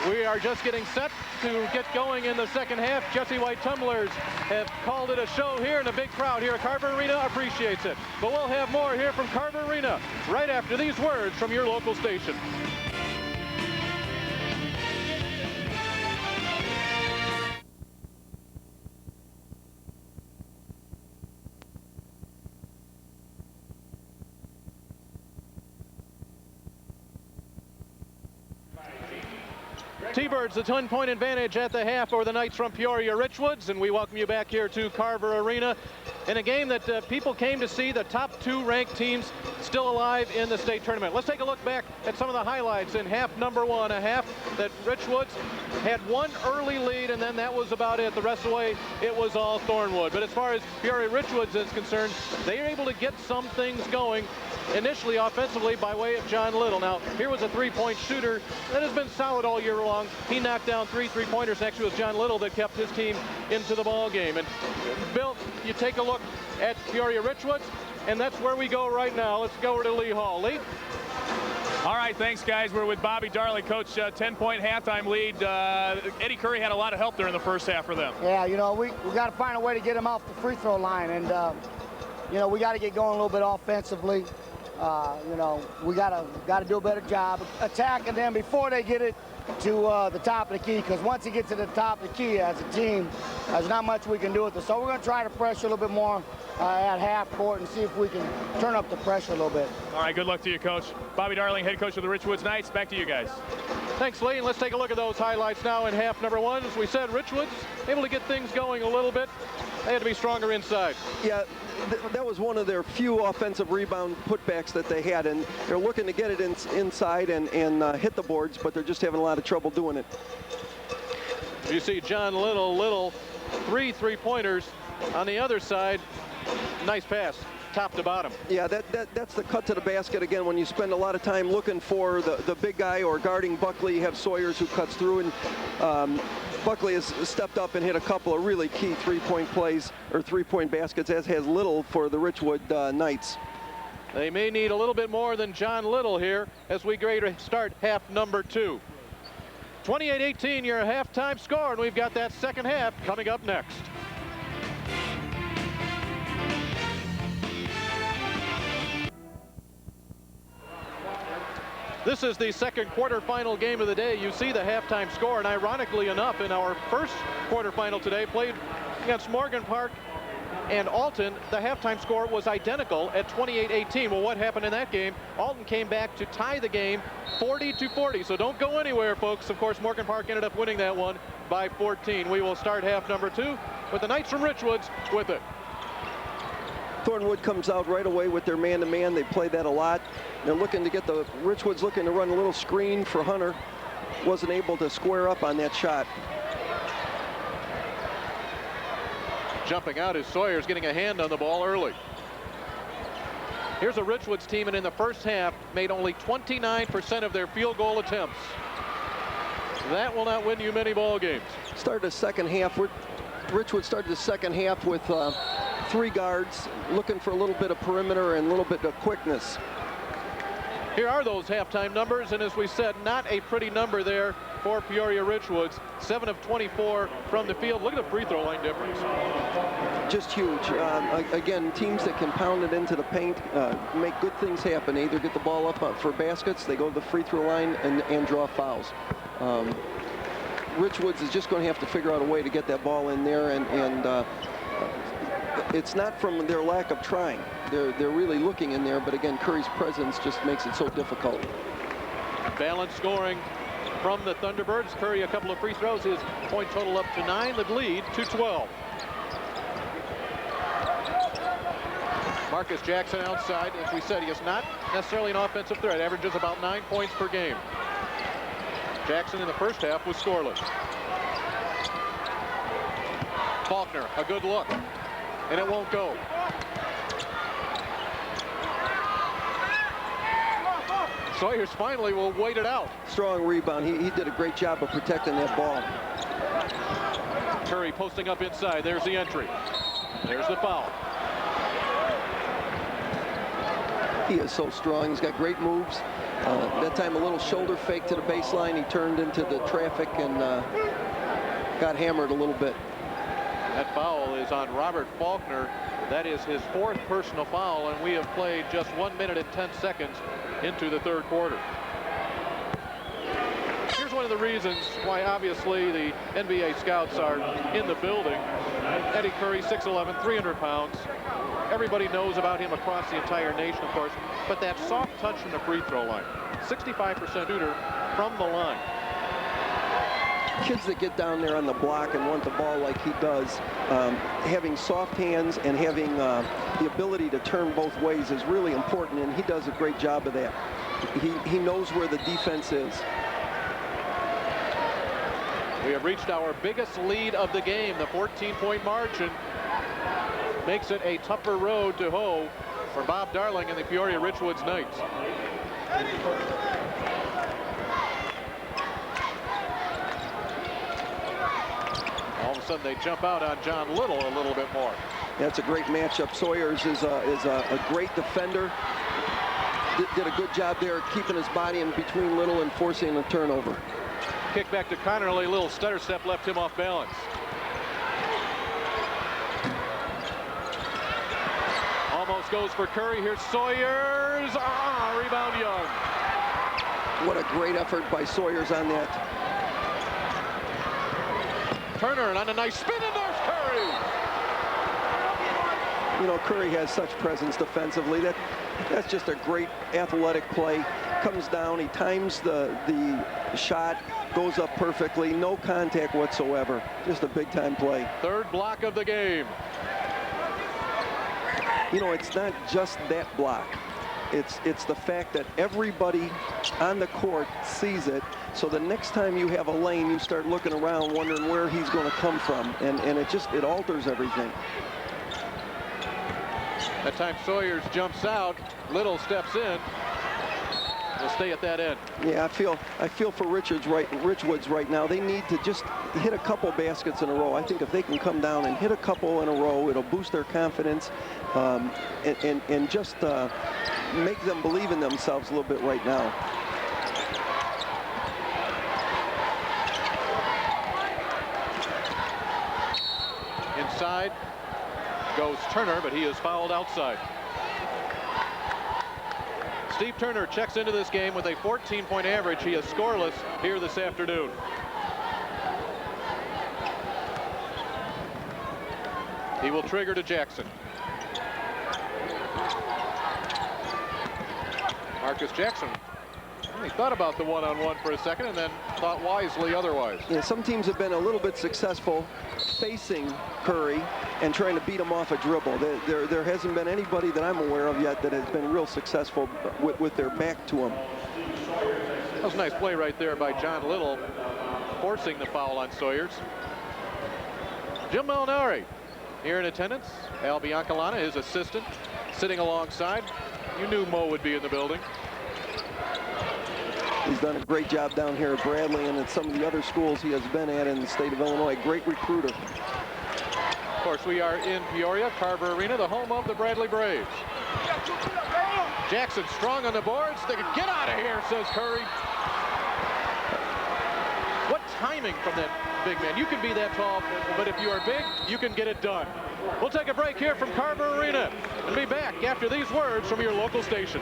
We are just getting set to get going in the second half. Jesse White Tumblers have called it a show here, and a big crowd here at Carver Arena appreciates it. But we'll have more here from Carver Arena right after these words from your local station. T-Birds, the 10-point advantage at the half over the Knights from Peoria Richwoods, and we welcome you back here to Carver Arena in a game that people came to see, the top two ranked teams still alive in the state tournament. Let's take a look back at some of the highlights in half number one, a half that Richwoods had one early lead, and then that was about it. The rest of the way, it was all Thornwood. But as far as Peoria Richwoods is concerned, they were able to get some things going initially offensively by way of John Little. Now, here was a three-point shooter that has been solid all year long. He knocked down three three-pointers. Actually, it was John Little that kept his team into the ball game. And Bill, you take a look at Peoria Richwoods, and that's where we go right now. Let's go over to Lee Hall. Lee? All right, thanks, guys. We're with Bobby Darling, coach. 10-point halftime lead. Eddie Curry had a lot of help there in the first half for them. Yeah, you know, we got to find a way to get him off the free throw line, and you know, we got to get going a little bit offensively. You know, we got to do a better job attacking them before they get it to the top of the key, because once he gets to the top of the key as a team, there's not much we can do with it. So we're going to try to pressure a little bit more at half court and see if we can turn up the pressure a little bit. All right, good luck to you, Coach. Bobby Darling, head coach of the Richwoods Knights. Back to you guys. Thanks, Lee. And let's take a look at those highlights now in half number one. As we said, Richwoods able to get things going a little bit. They had to be stronger inside. Yeah, that was one of their few offensive rebound putbacks that they had, and they're looking to get it inside and hit the boards, but they're just having a lot of trouble doing it. You see John Little, three three-pointers. On the other side, nice pass, top to bottom. Yeah, that's the cut to the basket. Again, when you spend a lot of time looking for the big guy or guarding Buckley, you have Sawyers who cuts through, and Buckley has stepped up and hit a couple of really key three-point plays or three-point baskets, as has Little for the Richwood Knights. They may need a little bit more than John Little here as we start half number two. 28-18, your halftime score, and we've got that second half coming up next. This is the second quarterfinal game of the day. You see the halftime score, and ironically enough, in our first quarterfinal today, played against Morgan Park and Alton, the halftime score was identical at 28-18. Well, what happened in that game? Alton came back to tie the game 40-40. So don't go anywhere, folks. Of course, Morgan Park ended up winning that one by 14. We will start half number two with the Knights from Richwoods with it. Thornwood comes out right away with their man-to-man. They play that a lot. They're looking to get the Richwoods looking to run a little screen for Hunter. wasn't able to square up on that shot. Jumping out is Sawyer's getting a hand on the ball early. Here's a Richwoods team, and in the first half made only 29% of their field goal attempts. That will not win you many ball games. Started the second half. Richwoods started the second half with 3 guards, looking for a little bit of perimeter and a little bit of quickness. Here are those halftime numbers, and as we said, not a pretty number there for Peoria Richwoods. 7 of 24 from the field. Look at the free throw line difference. Just huge. Again, teams that can pound it into the paint make good things happen. They either get the ball up for baskets, they go to the free throw line and draw fouls. Richwoods is just going to have to figure out a way to get that ball in there, and it's not from their lack of trying. They're really looking in there, but again, Curry's presence just makes it so difficult. Balanced scoring from the Thunderbirds. Curry a couple of free throws. His point total up to 9. The lead to 12. Marcus Jackson outside. As we said, he is not necessarily an offensive threat. Averages about 9 points per game. Jackson in the first half was scoreless. Faulkner, a good look, and it won't go. Sawyers finally will wait it out. Strong rebound. He did a great job of protecting that ball. Curry posting up inside. There's the entry. There's the foul. He is so strong. He's got great moves. That time a little shoulder fake to the baseline. He turned into the traffic and got hammered a little bit. That foul is on Robert Faulkner. That is his 4th personal foul, and we have played just 1 minute and 10 seconds into the third quarter. Here's one of the reasons why obviously the NBA scouts are in the building. Eddie Curry, 6'11", 300 pounds. Everybody knows about him across the entire nation, of course, but that soft touch from the free throw line, 65% shooter from the line. Kids that get down there on the block and want the ball like he does, having soft hands and having the ability to turn both ways is really important, and he does a great job of that. He knows where the defense is. We have reached our biggest lead of the game, the 14-point margin. Makes it a tougher road to hoe for Bob Darling and the Peoria Richwoods Knights. All of a sudden they jump out on John Little a little bit more. That's a great matchup. Sawyers is a great defender. Did a good job there keeping his body in between Little and forcing a turnover. Kick back to Connerly. Little stutter step left him off balance. Almost goes for Curry. Here's Sawyers. Rebound Young. What a great effort by Sawyers on that. Turner, and on a nice spin, and there's Curry. You know, Curry has such presence defensively. That's just a great athletic play. Comes down, he times the shot, goes up perfectly, no contact whatsoever. Just a big-time play. Third block of the game. You know, it's not just that block. It's the fact that everybody on the court sees it. So the next time you have a lane, you start looking around, wondering where he's going to come from, and it alters everything. That time Sawyers jumps out. Little steps in. Will stay at that end. Yeah, I feel for Richwoods right now. They need to just hit a couple baskets in a row. I think if they can come down and hit a couple in a row, it'll boost their confidence and just make them believe in themselves a little bit right now. Inside goes Turner, but he is fouled outside. Steve Turner checks into this game with a 14-point average. He is scoreless here this afternoon. He will trigger to Jackson. Marcus Jackson. He thought about the one-on-one for a second and then thought wisely otherwise. Yeah, some teams have been a little bit successful facing Curry and trying to beat him off a dribble. There hasn't been anybody that I'm aware of yet that has been real successful with their back to him. That was a nice play right there by John Little, forcing the foul on Sawyers. Jim Molinari here in attendance. Al Biancalana, his assistant, sitting alongside. You knew Mo would be in the building. He's done a great job down here at Bradley and at some of the other schools he has been at in the state of Illinois. Great recruiter. Of course, we are in Peoria, Carver Arena, the home of the Bradley Braves. Jackson strong on the boards. They can get out of here, says Curry. What timing from that big man. You can be that tall, but if you are big, you can get it done. We'll take a break here from Carver Arena and be back after these words from your local station.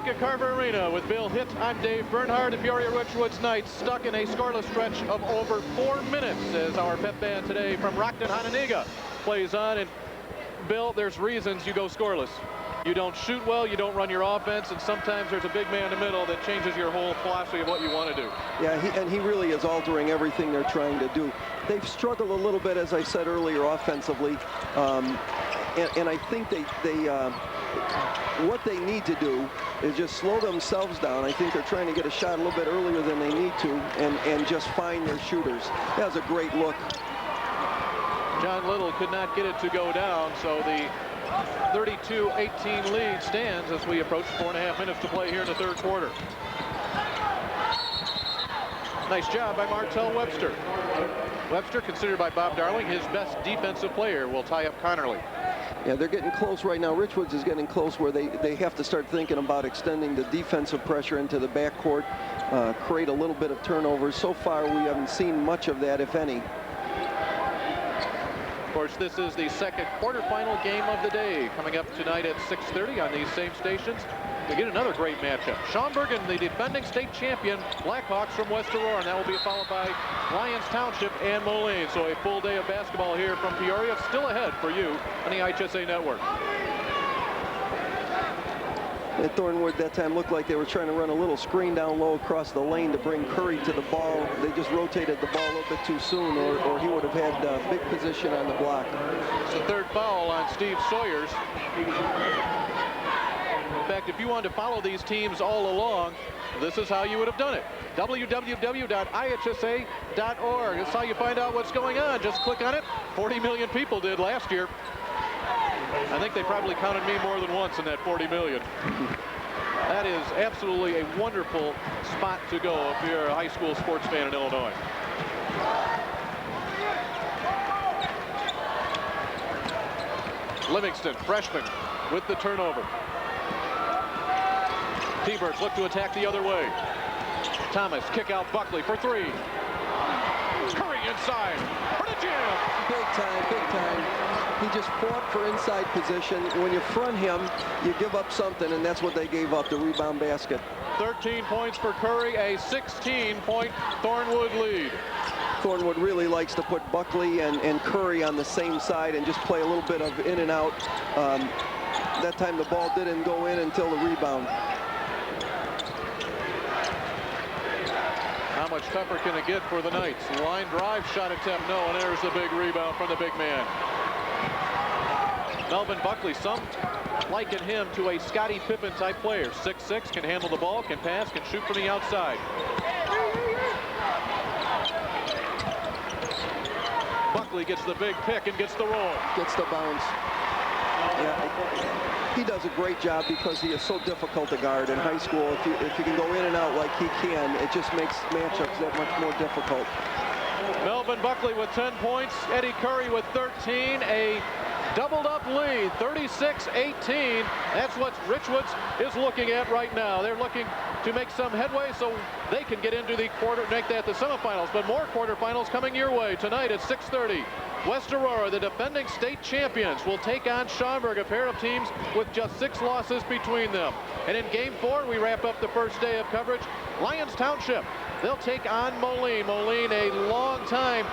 At Carver Arena with Bill Hitt. I'm Dave Bernhardt. The Peoria Richwoods Knights stuck in a scoreless stretch of over 4 minutes as our pep band today from Rockton, Hononegah plays on. And Bill, there's reasons you go scoreless. You don't shoot well, you don't run your offense, and sometimes there's a big man in the middle that changes your whole philosophy of what you want to do. Yeah, he really is altering everything they're trying to do. They've struggled a little bit, as I said earlier, offensively, and I think what they need to do is just slow themselves down. I think they're trying to get a shot a little bit earlier than they need to and just find their shooters. That was a great look. John Little could not get it to go down, so the 32-18 lead stands as we approach 4.5 minutes to play here in the third quarter. Nice job by Martell Webster. Webster, considered by Bob Darling his best defensive player, will tie up Connerly. Yeah, they're getting close right now. Richwoods is getting close where they have to start thinking about extending the defensive pressure into the backcourt, create a little bit of turnovers. So far, we haven't seen much of that, if any. Of course, this is the second quarterfinal game of the day, coming up tonight at 6:30 on these same stations. We get another great matchup. Schaumburg and the defending state champion Blackhawks from West Aurora, and that will be followed by Lyons Township and Moline. So a full day of basketball here from Peoria, still ahead for you on the IHSA network. And Thornwood that time looked like they were trying to run a little screen down low across the lane to bring Curry to the ball. They just rotated the ball a little bit too soon, or he would have had big position on the block. It's the third foul on Steve Sawyers. In fact, if you wanted to follow these teams all along, this is how you would have done it. www.ihsa.org. That's how you find out what's going on. Just click on it. 40 million people did last year. I think they probably counted me more than once in that 40 million. That is absolutely a wonderful spot to go if you're a high school sports fan in Illinois. Livingston, freshman, with the turnover. T-Birds look to attack the other way. Thomas, kick out Buckley for three. Curry inside for the jam. Big time, big time. He just fought for inside position. When you front him, you give up something, and that's what they gave up, the rebound basket. 13 points for Curry, a 16-point Thornwood lead. Thornwood really likes to put Buckley and Curry on the same side and just play a little bit of in and out. That time the ball didn't go in until the rebound. How much tougher can it get for the Knights? Line drive, shot attempt, no, and there's the big rebound from the big man. Melvin Buckley, some liken him to a Scottie Pippen type player. 6'6", can handle the ball, can pass, can shoot from the outside. Buckley gets the big pick and gets the roll. Gets the bounce. Yeah, he does a great job because he is so difficult to guard in high school. If you can go in and out like he can, it just makes matchups that much more difficult. Melvin Buckley with 10 points, Eddie Curry with 13, a doubled up lead, 36-18. That's what Richwoods is looking at right now. They're looking to make some headway so they can get into the make that the semifinals. But more quarterfinals coming your way tonight at 6:30. West Aurora, the defending state champions, will take on Schaumburg, a pair of teams with just 6 losses between them. And in game 4, we wrap up the first day of coverage. Lyons Township, they'll take on Moline. Moline, a long time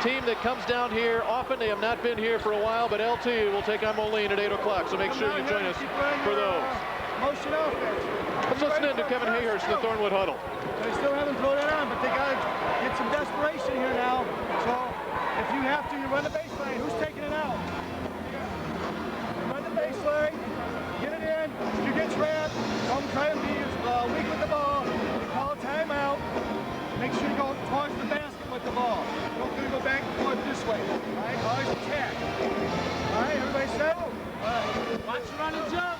team that comes down here often. They have not been here for a while, but LT will take on Moline at 8 o'clock. So make sure you join us for those. Motion offense. Let's listen in to Kevin Hayhurst in the Thornwood huddle. They still haven't thrown it on, but they got to get some desperation here now. So if you have to, you run the baseline. Who's taking it out? You run the baseline, get it in. If you get trapped, don't try and be weak with the ball. You call a timeout. Make sure you go towards the basket with the ball. Don't go back and forth this way. All right, always attack. All right, everybody set? All right. Watch run and jump.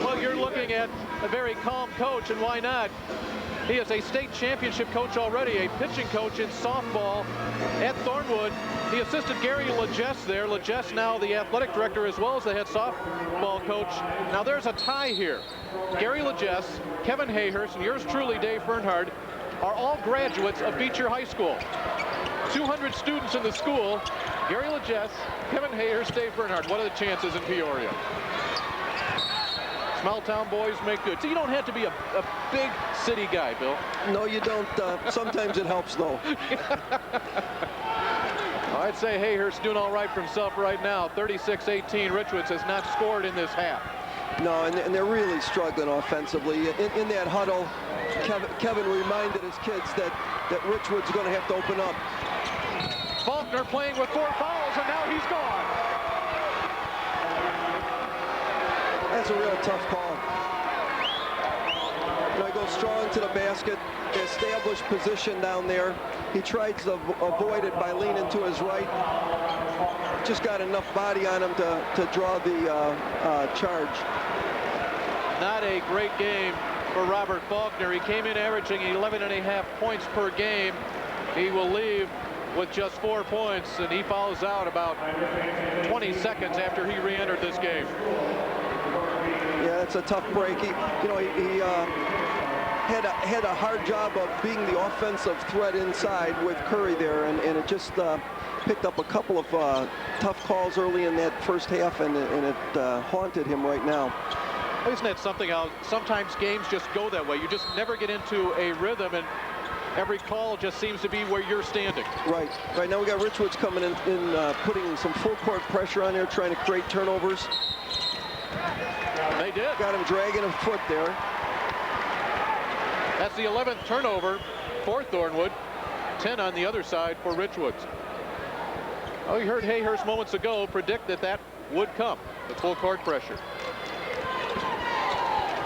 Well, you're looking at a very calm coach, and why not? He is a state championship coach already, a pitching coach in softball at Thornwood. He assisted Gary Legess there. Legess now the athletic director as well as the head softball coach. Now there's a tie here. Gary Legess, Kevin Hayhurst, and yours truly, Dave Fernhard, are all graduates of Beecher High School. 200 students in the school. Gary Legess, Kevin Hayhurst, Dave Fernhard. What are the chances in Peoria? Small town boys make good. So you don't have to be a big city guy, Bill. No, you don't. Sometimes it helps, though. I'd say Hayhurst doing all right for himself right now. 36-18. Richwoods has not scored in this half. No, and they're really struggling offensively. In that huddle, Kevin reminded his kids that Richwood's going to have to open up. Faulkner playing with 4 fouls, and now he's gone. That's a real tough call. He goes strong to the basket, established position down there. He tried to avoid it by leaning to his right. Just got enough body on him to draw the charge. Not a great game for Robert Faulkner. He came in averaging 11.5 points per game. He will leave with just 4 points, and he fouls out about 20 seconds after he re-entered this game. Yeah, it's a tough break. He had a hard job of being the offensive threat inside with Curry there, and it just picked up a couple of tough calls early in that first half, and it haunted him right now. Isn't that something how sometimes games just go that way? You just never get into a rhythm, and every call just seems to be where you're standing. Right. Right now we got Richwoods coming in putting some full court pressure on there, trying to create turnovers. They did. Got him dragging a foot there. That's the 11th turnover for Thornwood. 10 on the other side for Richwoods. Oh, you heard Hayhurst moments ago predict that would come, the full court pressure.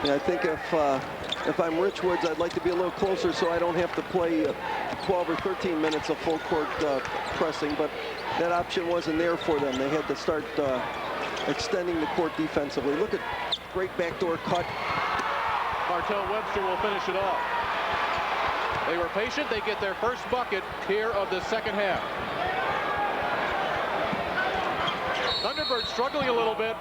Yeah, I think if I'm Richwoods, I'd like to be a little closer so I don't have to play 12 or 13 minutes of full court pressing, but that option wasn't there for them. They had to start extending the court defensively. Look at great backdoor cut. Martell Webster will finish it off. They were patient. They get their first bucket here of the second half. Thunderbirds struggling a little bit,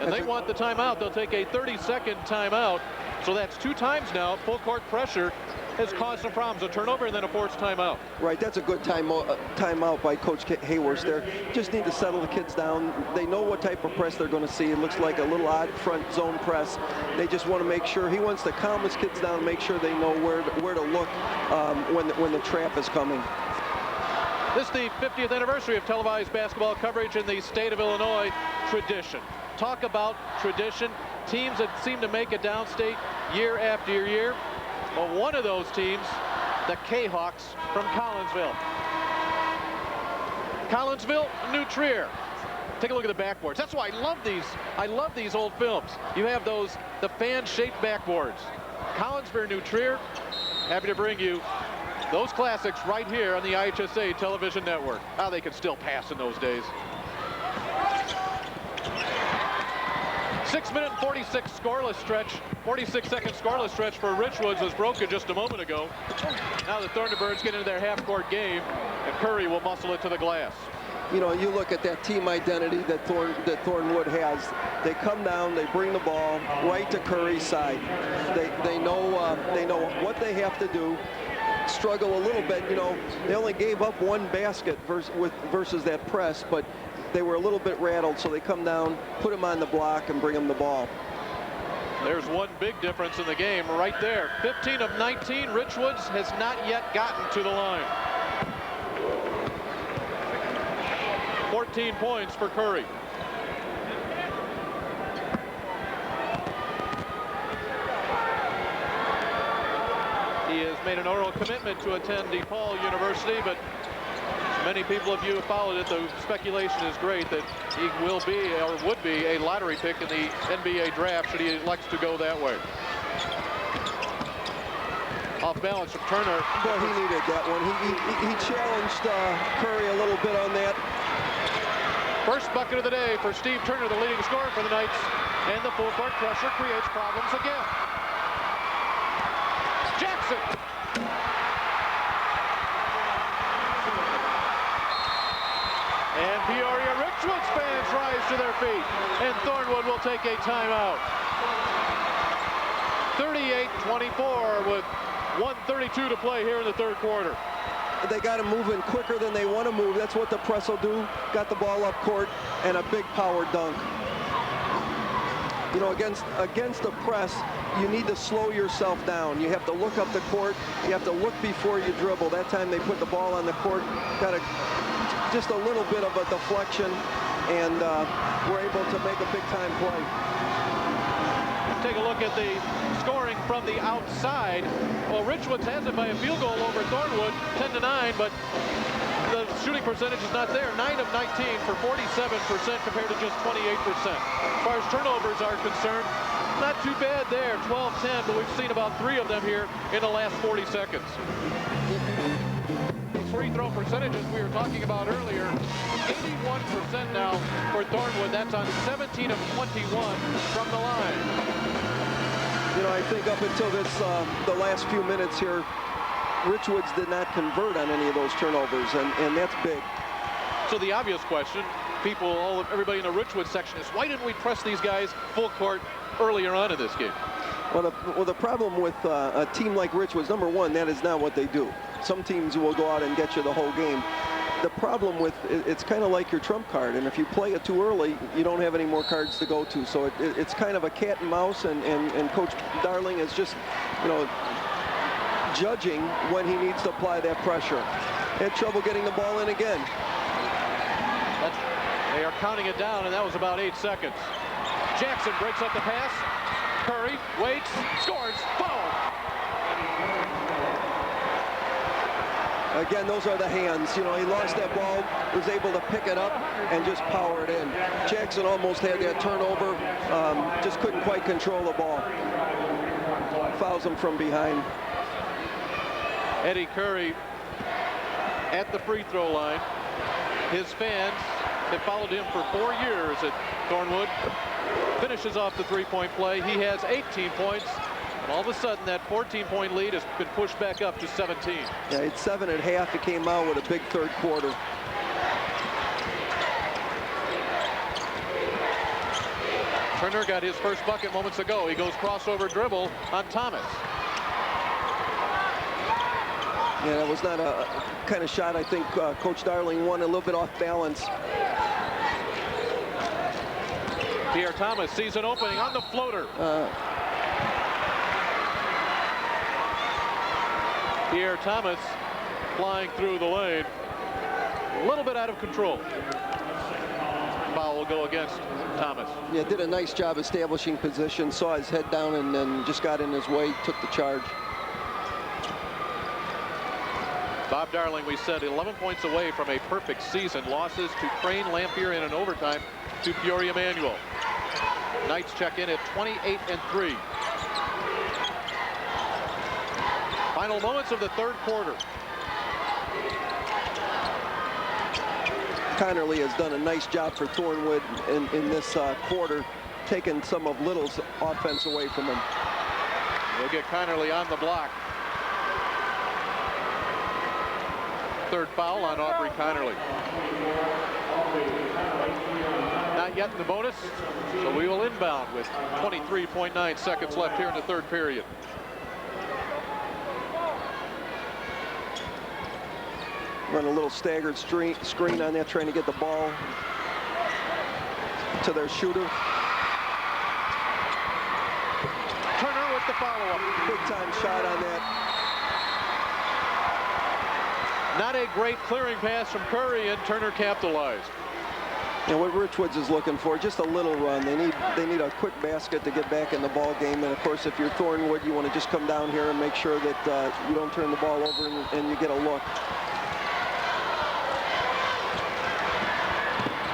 and they want the timeout. They'll take a 30-second timeout. So that's 2 times now. Full court pressure has caused some problems. A turnover and then a forced timeout. Right, that's a good timeout by Coach Hayhurst there. Just need to settle the kids down. They know what type of press they're going to see. It looks like a little odd front zone press. They just want to make sure. He wants to calm his kids down, make sure they know where to look when the trap is coming. This is the 50th anniversary of televised basketball coverage in the state of Illinois. Tradition. Talk about tradition. Teams that seem to make it downstate year after year. Well, one of those teams, the K-Hawks from Collinsville. Collinsville, New Trier. Take a look at the backboards. That's why I love these old films. You have the fan-shaped backboards. Collinsville, New Trier. Happy to bring you those classics right here on the IHSA television network. How they could still pass in those days. 6-minute and 46-second scoreless stretch for Richwoods was broken just a moment ago. Now the Thunderbirds get into their half-court game, and Curry will muscle it to the glass. You know, you look at that team identity that Thornwood has. They come down, they bring the ball right to Curry's side. They know what they have to do. Struggle a little bit, you know. They only gave up one basket versus that press, but they were a little bit rattled, so they come down, put him on the block, and bring him the ball. There's one big difference in the game right there. 15 of 19. Richwoods has not yet gotten to the line. 14 points for Curry. He has made an oral commitment to attend DePaul University, but many people of you have followed it. The speculation is great that he will be or would be a lottery pick in the NBA draft should he elects to go that way. Off balance from Turner. Boy, he needed that one. He challenged Curry a little bit on that. First bucket of the day for Steve Turner, the leading scorer for the Knights, and the full court pressure creates problems again. Jackson. And Peoria Richwoods fans rise to their feet, and Thornwood will take a timeout. 38-24 with 1:32 to play here in the third quarter. They got him moving quicker than they want to move. That's what the press will do. Got the ball up court and a big power dunk. You know, against the press, you need to slow yourself down. You have to look up the court. You have to look before you dribble. That time they put the ball on the court, got just a little bit of a deflection, and were able to make a big-time play. Take a look at the scoring from the outside. Well, Richwoods has it by a field goal over Thornwood, 10-9, but the shooting percentage is not there. 9 of 19 for 47% compared to just 28%. As far as turnovers are concerned, not too bad there, 12-10, but we've seen about 3 of them here in the last 40 seconds. Free throw percentages we were talking about earlier, 81% now for Thornwood. That's on 17 of 21 from the line. You know, I think up until the last few minutes here, Richwoods did not convert on any of those turnovers, and that's big. So the obvious question, everybody in the Richwoods section is, why didn't we press these guys full court earlier on in this game? Well, the problem with a team like Richwoods, number one, that is not what they do. Some teams will go out and get you the whole game. The problem with it's kind of like your trump card, and if you play it too early, you don't have any more cards to go to. So it's kind of a cat and mouse, and Coach Darling is just, you know, judging when he needs to apply that pressure. Had trouble getting the ball in again. They are counting it down, and that was about 8 seconds. Jackson breaks up the pass. Curry waits, scores, boom! Again, those are the hands. You know, he lost that ball, was able to pick it up and just power it in. Jackson almost had that turnover, just couldn't quite control the ball. Fouls him from behind. Eddie Curry at the free throw line. His fans have followed him for 4 years at Thornwood. Finishes off the three-point play. He has 18 points. And all of a sudden, that 14-point lead has been pushed back up to 17. Yeah, it's 7 at half. He came out with a big third quarter. Turner got his first bucket moments ago. He goes crossover dribble on Thomas. Yeah, that was not a kind of shot I think Coach Darling won, a little bit off balance. Pierre Thomas sees an opening on the floater. Pierre Thomas flying through the lane. A little bit out of control. Foul will go against Thomas. Yeah, did a nice job establishing position, saw his head down, and then just got in his way, took the charge. Bob Darling, we said, 11 points away from a perfect season. Losses to Crane, Lampier, and in overtime to Peoria Manual. Knights check in at 28-3. Final moments of the third quarter. Connerly has done a nice job for Thornwood in this quarter. taken some of Little's offense away from him. They'll get Connerly on the block. Third foul on Aubrey Connerly. Not yet in the bonus, so we will inbound with 23.9 seconds left here in the third period. Run a little staggered screen on there, trying to get the ball to their shooter. Turner with the follow-up. Big time shot on that. Not a great clearing pass from Curry, and Turner capitalized. And what Richwoods is looking for, just a little run. They need a quick basket to get back in the ball game. And of course, if you're Thornwood, you want to just come down here and make sure that you don't turn the ball over and you get a look.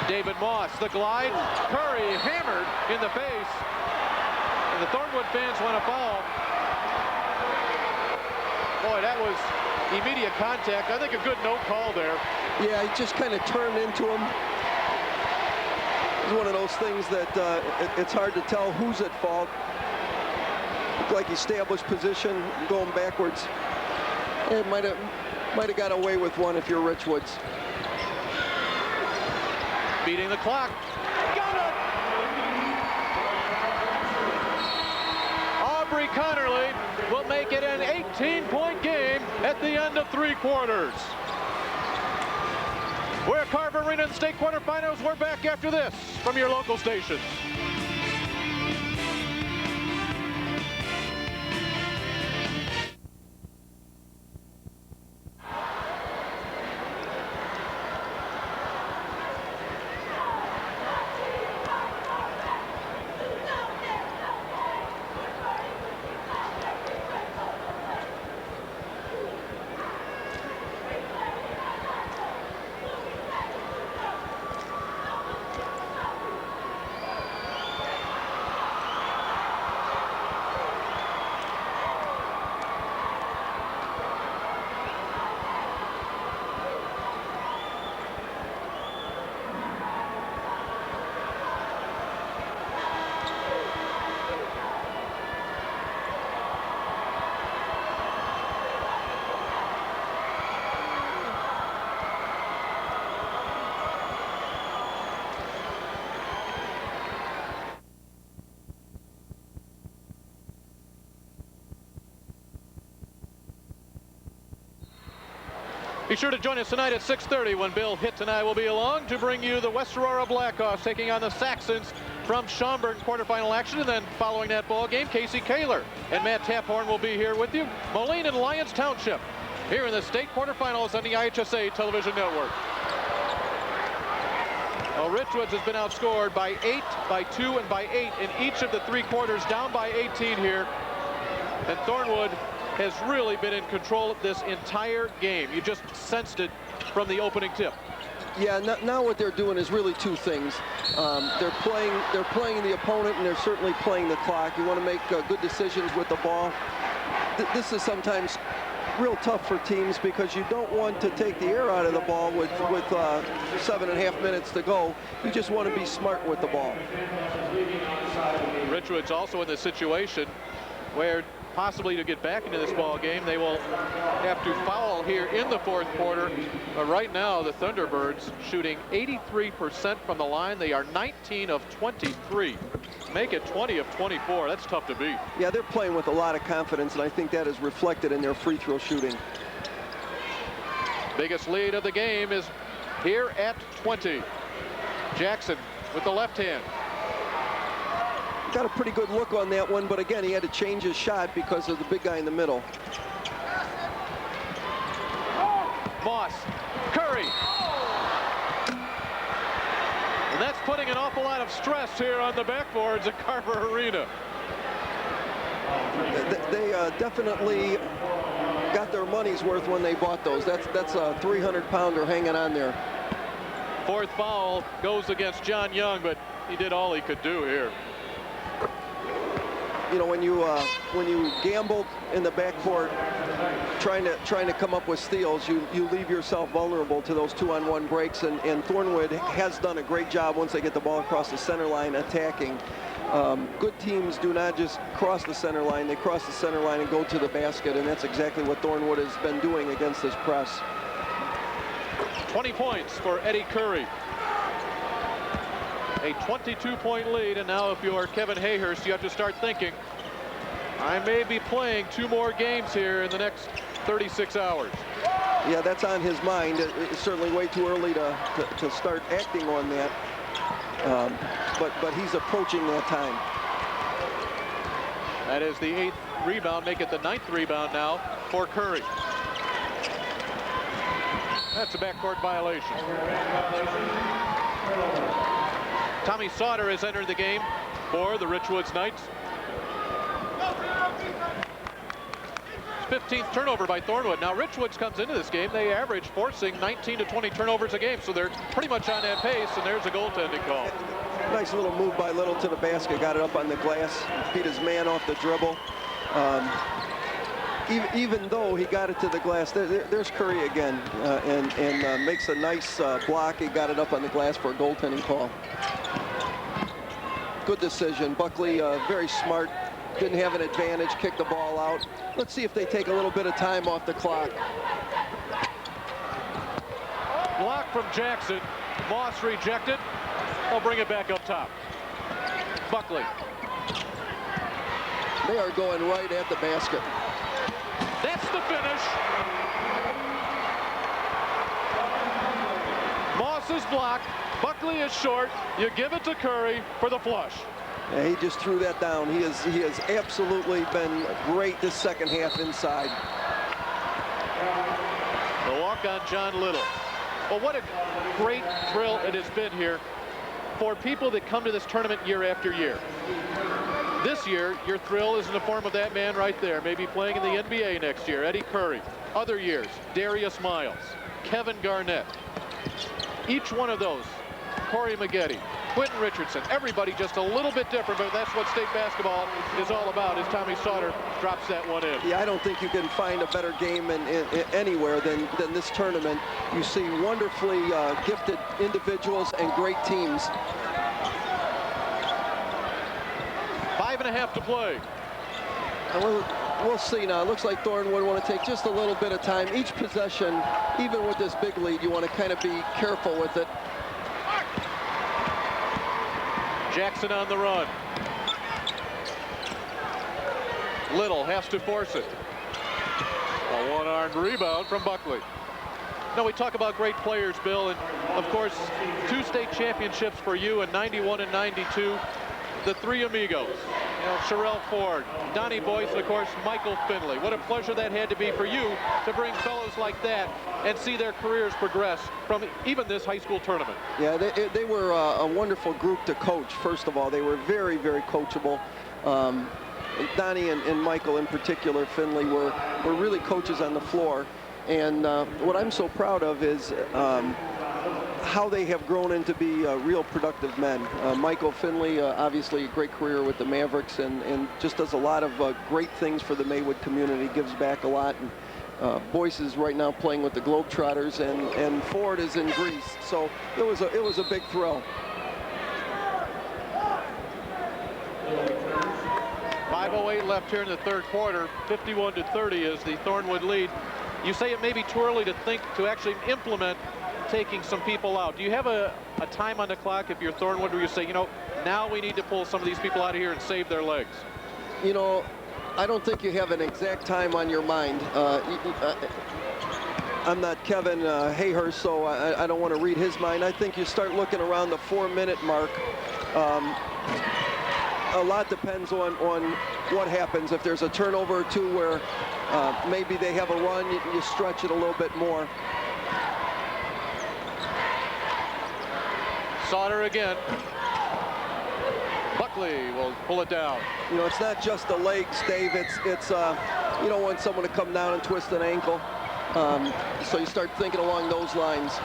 David Moss, the glide. Curry hammered in the face. And the Thornwood fans want a foul. Boy, that was immediate contact. I think a good no call there. Yeah, he just kind of turned into him. It's one of those things that it's hard to tell who's at fault. Looked like established position, going backwards. It might have got away with one if you're Richwoods. Beating the clock. Got it! Aubrey Connerly will make it an 18-point game at the end of 3 quarters. We're at Carver Arena in the state quarterfinals. We're back after this from your local stations. Be sure to join us tonight at 6:30 when Bill Hitt and I will be along to bring you the West Aurora Blackhawks taking on the Saxons from Schaumburg quarterfinal action. And then following that ball game, Casey Kaler and Matt Taphorn will be here with you. Moline and Lyons Township here in the state quarterfinals on the IHSA television network. Well, Richwoods has been outscored by 8, by 2, and by 8 in each of the 3 quarters, down by 18 here. And Thornwood has really been in control of this entire game. You just sensed it from the opening tip. Yeah, now what they're doing is really 2 things. They're playing the opponent, and they're certainly playing the clock. You want to make good decisions with the ball. This is sometimes real tough for teams because you don't want to take the air out of the ball with 7.5 minutes to go. You just want to be smart with the ball. Richwoods also in the situation where possibly to get back into this ball game, they will have to foul here in the 4th quarter. But right now, the Thunderbirds shooting 83% from the line. They are 19 of 23. Make it 20 of 24. That's tough to beat. Yeah, they're playing with a lot of confidence, and I think that is reflected in their free throw shooting. Biggest lead of the game is here at 20. Jackson with the left hand. Got a pretty good look on that one, but again, he had to change his shot because of the big guy in the middle. Moss, Curry. And that's putting an awful lot of stress here on the backboards at Carver Arena. They definitely got their money's worth when they bought those. That's a 300-pounder hanging on there. 4th foul goes against John Young, but he did all he could do here. You know, when you gamble in the backcourt, trying to come up with steals, you leave yourself vulnerable to those 2-on-1 breaks. And Thornwood has done a great job once they get the ball across the center line attacking. Good teams do not just cross the center line. They cross the center line and go to the basket, and that's exactly what Thornwood has been doing against this press. 20 points for Eddie Curry. A 22-point lead, and now if you're Kevin Hayhurst, you have to start thinking, I may be playing 2 more games here in the next 36 hours. Yeah, that's on his mind. It's certainly way too early to start acting on that. But he's approaching that time. That is the 8th rebound, make it the 9th rebound now for Curry. That's a backcourt violation. Tommy Sauter has entered the game for the Richwoods Knights. 15th turnover by Thornwood. Now Richwoods comes into this game, they average forcing 19 to 20 turnovers a game, so they're pretty much on that pace, and there's a goaltending call. Nice little move by Little to the basket, got it up on the glass, beat his man off the dribble. Even though he got it to the glass, there's Curry again, and makes a nice block. He got it up on the glass for a goaltending call. Good decision. Buckley, very smart, didn't have an advantage, kicked the ball out. Let's see if they take a little bit of time off the clock. Block from Jackson. Moss rejected. They'll bring it back up top. Buckley. They are going right at the basket. That's the finish. Moss is blocked. Buckley is short. You give it to Curry for the flush. Yeah, he just threw that down. He has absolutely been great this second half inside. The walk on John Little. Well, what a great thrill it has been here for people that come to this tournament year after year. This year, your thrill is in the form of that man right there, maybe playing in the NBA next year, Eddie Curry. Other years, Darius Miles, Kevin Garnett. Each one of those, Corey Maggette, Quentin Richardson, everybody just a little bit different, but that's what state basketball is all about, as Tommy Sauter drops that one in. Yeah, I don't think you can find a better game in anywhere than this tournament. You see wonderfully gifted individuals and great teams. 5.5 to play. And we'll see now. It looks like Thornwood want to take just a little bit of time. Each possession, even with this big lead, you want to kind of be careful with it. Jackson on the run. Little has to force it. A one-armed rebound from Buckley. Now we talk about great players, Bill, and of course 2 state championships for you in '91 and '92. The 3 amigos, Sherelle Ford, Donnie Boyce, and of course Michael Finley. What a pleasure that had to be for you to bring fellows like that and see their careers progress from even this high school tournament. Yeah, they were a wonderful group to coach. First of all, they were very, very coachable. Donnie and Michael in particular, Finley, were really coaches on the floor. And what I'm so proud of is how they have grown into be real productive men. Michael Finley, obviously a great career with the Mavericks, and just does a lot of great things for the Maywood community, gives back a lot. And Boyce is right now playing with the Globetrotters, and Ford is in Greece. So it was a big thrill. 5:08 left here in the third quarter. 51 to 30 is the Thornwood lead. You say it may be too early to think to actually implement taking some people out. Do you have a time on the clock if you're Thornwood where you say, now we need to pull some of these people out of here and save their legs? I don't think you have an exact time on your mind. I'm not Kevin Hayhurst, so I don't want to read his mind. I think you start looking around the 4-minute mark. A lot depends on what happens. If there's a turnover or two where maybe they have a run, you stretch it a little bit more. Sauter again. Buckley will pull it down. It's not just the legs, Dave. It's you don't want someone to come down and twist an ankle. So you start thinking along those lines.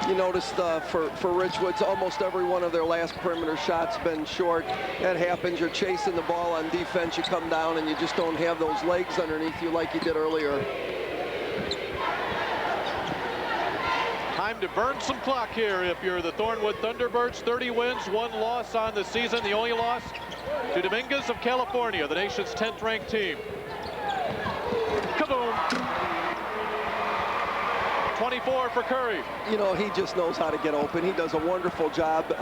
You noticed for Richwoods, almost every one of their last perimeter shots been short. That happens. You're chasing the ball on defense. You come down and you just don't have those legs underneath you like you did earlier. Time to burn some clock here if you're the Thornwood Thunderbirds. 30 wins, 1 loss on the season. The only loss to Dominguez of California, the nation's 10th ranked team. Kaboom! 24 for Curry. You know, he just knows how to get open. He does a wonderful job.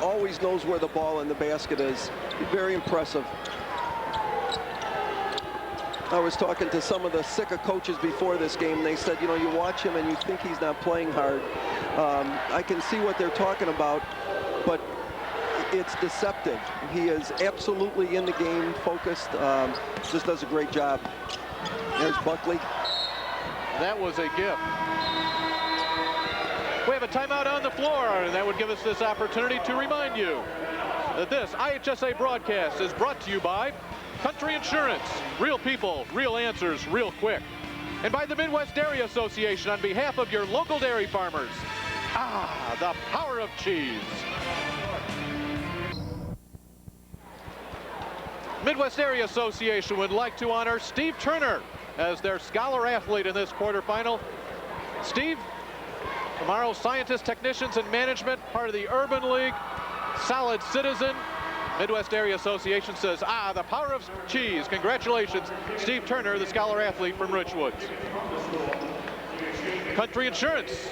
Always knows where the ball in the basket is. Very impressive. I was talking to some of the Sika coaches before this game, and they said, you know, you watch him and you think he's not playing hard. I can see what they're talking about, but it's deceptive. He is absolutely in the game, focused, just does a great job. There's Buckley. That was a gift. We have a timeout on the floor, and that would give us this opportunity to remind you that this IHSA broadcast is brought to you by Country Insurance. Real people, real answers, real quick. And by the Midwest Dairy Association on behalf of your local dairy farmers. Ah, the power of cheese. Midwest Dairy Association would like to honor Steve Turner as their scholar athlete in this quarterfinal. Steve, tomorrow's scientists, technicians, and management, part of the Urban League, solid citizen. Midwest Dairy Association says, ah, the power of cheese. Congratulations, Steve Turner, the scholar athlete from Richwoods. Country Insurance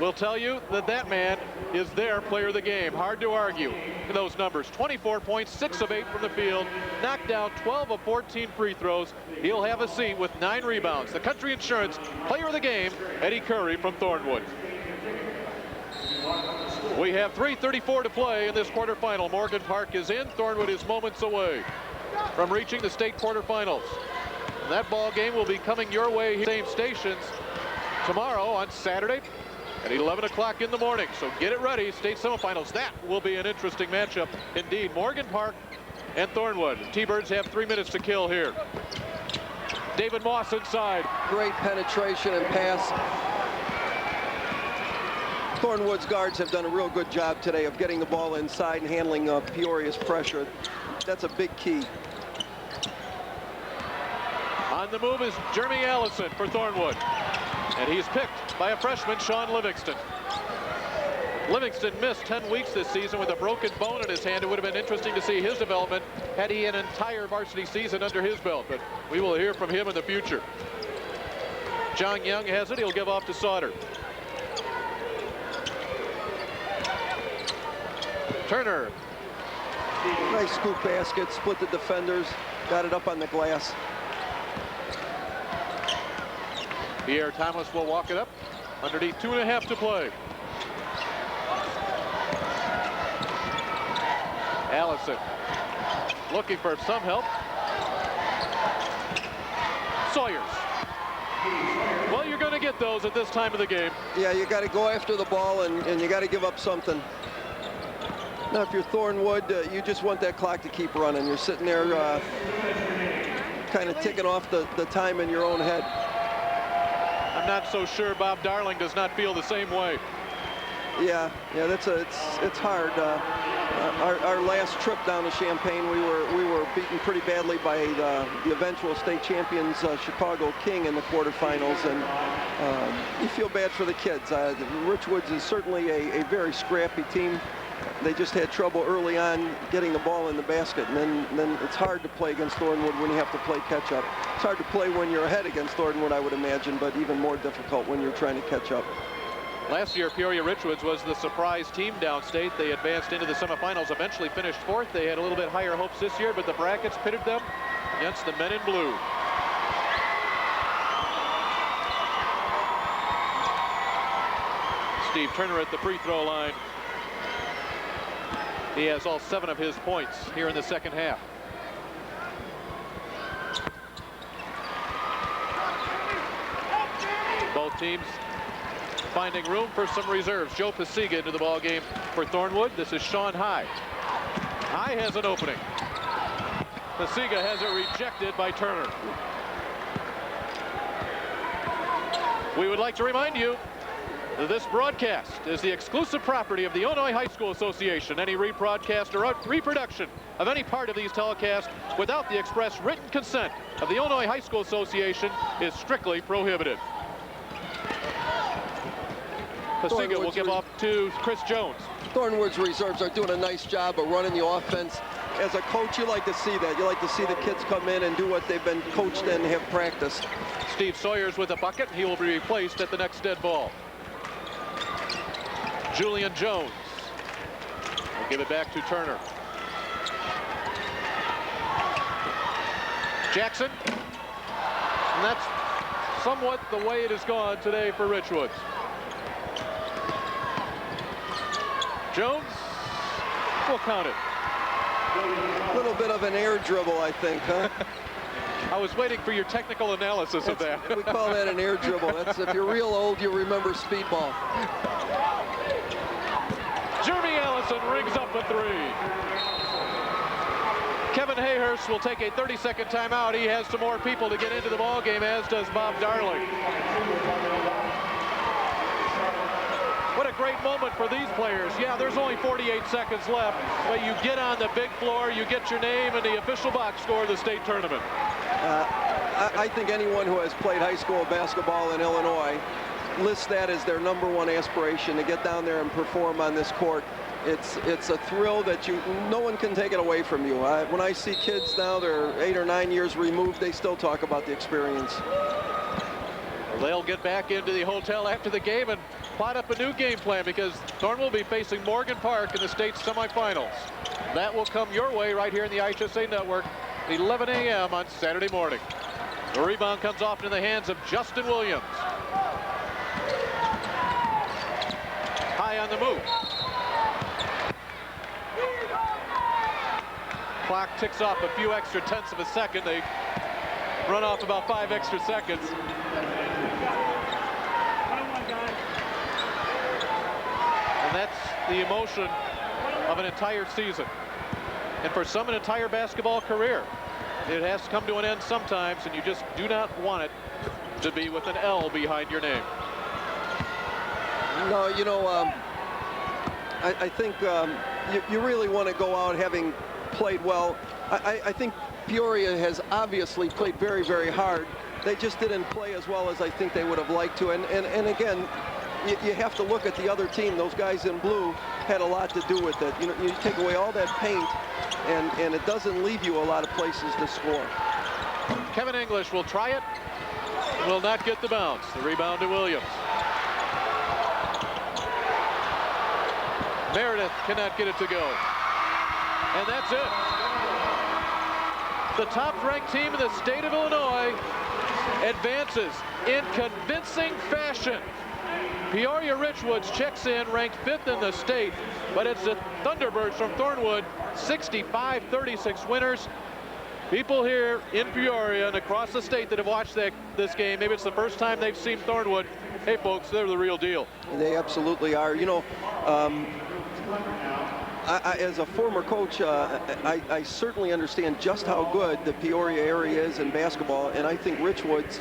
will tell you that that man is their player of the game. Hard to argue those numbers. 24 points, 6 of 8 from the field, knocked down 12 of 14 free throws. He'll have a seat with 9 rebounds. The Country Insurance player of the game, Eddie Curry from Thornwood. We have 3:34 to play in this quarterfinal. Morgan Park is in. Thornwood is moments away from reaching the state quarterfinals. And that ball game will be coming your way, same stations, tomorrow on Saturday at 11 o'clock in the morning. So get it ready, state semifinals. That will be an interesting matchup indeed. Morgan Park and Thornwood. T-Birds have 3 minutes to kill here. David Moss inside. Great penetration and pass. Thornwood's guards have done a real good job today of getting the ball inside and handling Peoria's pressure. That's a big key. On the move is Jeremy Allison for Thornwood. And he's picked by a freshman, Sean Livingston. Livingston missed 10 weeks this season with a broken bone in his hand. It would have been interesting to see his development had he an entire varsity season under his belt, but we will hear from him in the future. John Young has it. He'll give off to Sauter. Turner. Nice scoop basket, split the defenders, got it up on the glass. Pierre Thomas will walk it up. Underneath 2.5 to play. Allison looking for some help. Sawyers. Well, you're going to get those at this time of the game. Yeah, you got to go after the ball and you got to give up something. Now, if you're Thornwood, you just want that clock to keep running. You're sitting there kind of ticking off the time in your own head. I'm not so sure Bob Darling does not feel the same way. Yeah, it's hard. Our last trip down to Champaign, we were beaten pretty badly by the eventual state champions Chicago King in the quarterfinals, and you feel bad for the kids. Richwoods is certainly a very scrappy team. They just had trouble early on getting the ball in the basket, and then it's hard to play against Thornwood when you have to play catch-up. It's hard to play when you're ahead against Thornwood, I would imagine, but even more difficult when you're trying to catch up. Last year, Peoria Richwoods was the surprise team downstate. They advanced into the semifinals, eventually finished 4th. They had a little bit higher hopes this year, but the brackets pitted them against the men in blue. Steve Turner at the free throw line. He has all 7 of his points here in the second half. Both teams finding room for some reserves. Joe Pasiga into the ball game for Thornwood. This is Sean High. High has an opening. Pasiga has it rejected by Turner. We would like to remind you that this broadcast is the exclusive property of the Illinois High School Association. Any rebroadcast or reproduction of any part of these telecasts without the express written consent of the Illinois High School Association is strictly prohibited. Pasiga will give off to Chris Jones. Thornwood's reserves are doing a nice job of running the offense. As a coach, you like to see that. You like to see the kids come in and do what they've been coached and have practiced. Steve Sawyers with a bucket. He will be replaced at the next dead ball. Julian Jones will give it back to Turner. Jackson. And that's somewhat the way it has gone today for Richwoods. Jones will count it. A little bit of an air dribble, I think, huh? I was waiting for your technical analysis of that. We call that an air dribble. That's, if you're real old, you remember speedball. Jeremy Allison rings up a three. Kevin Hayhurst will take a 30-second timeout. He has some more people to get into the ball game, as does Bob Darling. What a great moment for these players. Yeah, there's only 48 seconds left, but you get on the big floor, you get your name in the official box score of the state tournament. I think anyone who has played high school basketball in Illinois lists that as their #1 aspiration, to get down there and perform on this court. It's a thrill that no one can take it away from you. When I see kids now, they're 8 or 9 years removed, they still talk about the experience. They'll get back into the hotel after the game and plot up a new game plan, because Thornwood will be facing Morgan Park in the state semifinals. That will come your way right here in the IHSA network, 11 a.m. on Saturday morning. The rebound comes off into the hands of Justin Williams. High on the move. Clock ticks off a few extra tenths of a second. They run off about 5 extra seconds. And that's the emotion of an entire season. And for some, an entire basketball career. It has to come to an end sometimes, and you just do not want it to be with an L behind your name. No, you know, I think you really want to go out having played well. I think Peoria has obviously played very, very hard. They just didn't play as well as I think they would have liked to. And again, you have to look at the other team. Those guys in blue had a lot to do with it. You know, you take away all that paint, and it doesn't leave you a lot of places to score. Kevin English will try it. Will not get the bounce. The rebound to Williams. Meredith cannot get it to go. And that's it. The top-ranked team in the state of Illinois advances in convincing fashion. Peoria Richwoods checks in, ranked 5th in the state, but it's the Thunderbirds from Thornwood, 65-36 winners. People here in Peoria and across the state that have watched this game, maybe it's the first time they've seen Thornwood. Hey, folks, they're the real deal. They absolutely are. You know, as a former coach, I certainly understand just how good the Peoria area is in basketball, and I think Richwoods,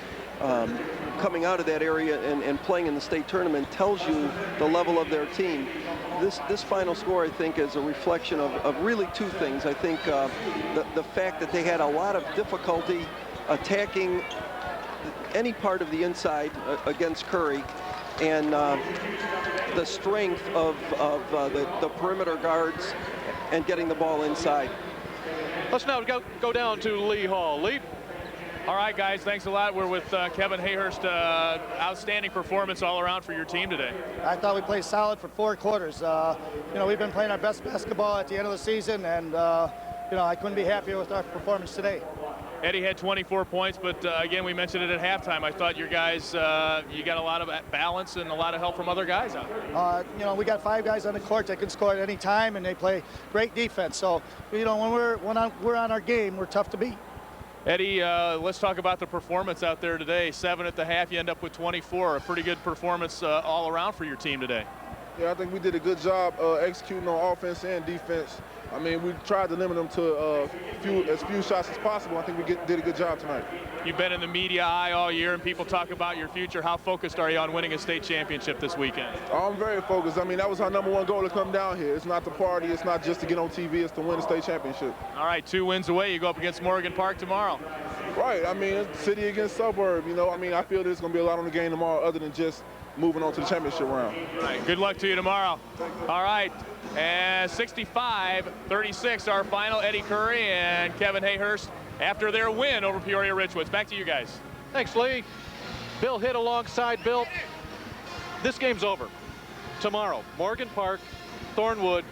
coming out of that area and playing in the state tournament, tells you the level of their team. This final score, I think, is a reflection of really two things. I think the fact that they had a lot of difficulty attacking any part of the inside against Curry, and the strength of the perimeter guards and getting the ball inside. Let's now go down to Lee Hall. Lee? All right, guys, thanks a lot. We're with Kevin Hayhurst. Outstanding performance all around for your team today. I thought we played solid for 4 quarters. You know, we've been playing our best basketball at the end of the season, and you know, I couldn't be happier with our performance today. Eddie had 24 points, but again, we mentioned it at halftime. I thought your guys, you got a lot of balance and a lot of help from other guys out there. You know, we got 5 guys on the court that can score at any time, and they play great defense. So, you know, when we're on our game, we're tough to beat. Eddie, let's talk about the performance out there today. 7 at the half, you end up with 24. A pretty good performance all around for your team today. Yeah, I think we did a good job executing on offense and defense. I mean, we tried to limit them to as few shots as possible. I think we did a good job tonight. You've been in the media eye all year, and people talk about your future. How focused are you on winning a state championship this weekend? I'm very focused. I mean, that was our #1 goal to come down here. It's not to party. It's not just to get on TV. It's to win a state championship. All right, 2 wins away. You go up against Morgan Park tomorrow. Right. I mean, it's city against suburb. You know, I mean, I feel there's going to be a lot on the game tomorrow other than just moving on to the championship round. All right. Good luck to you tomorrow. All right. And 65-36, our final. Eddie Curry and Kevin Hayhurst after their win over Peoria Richwoods. Back to you guys. Thanks, Lee. Bill Hitt alongside Bill. This game's over. Tomorrow, Morgan Park, Thornwood.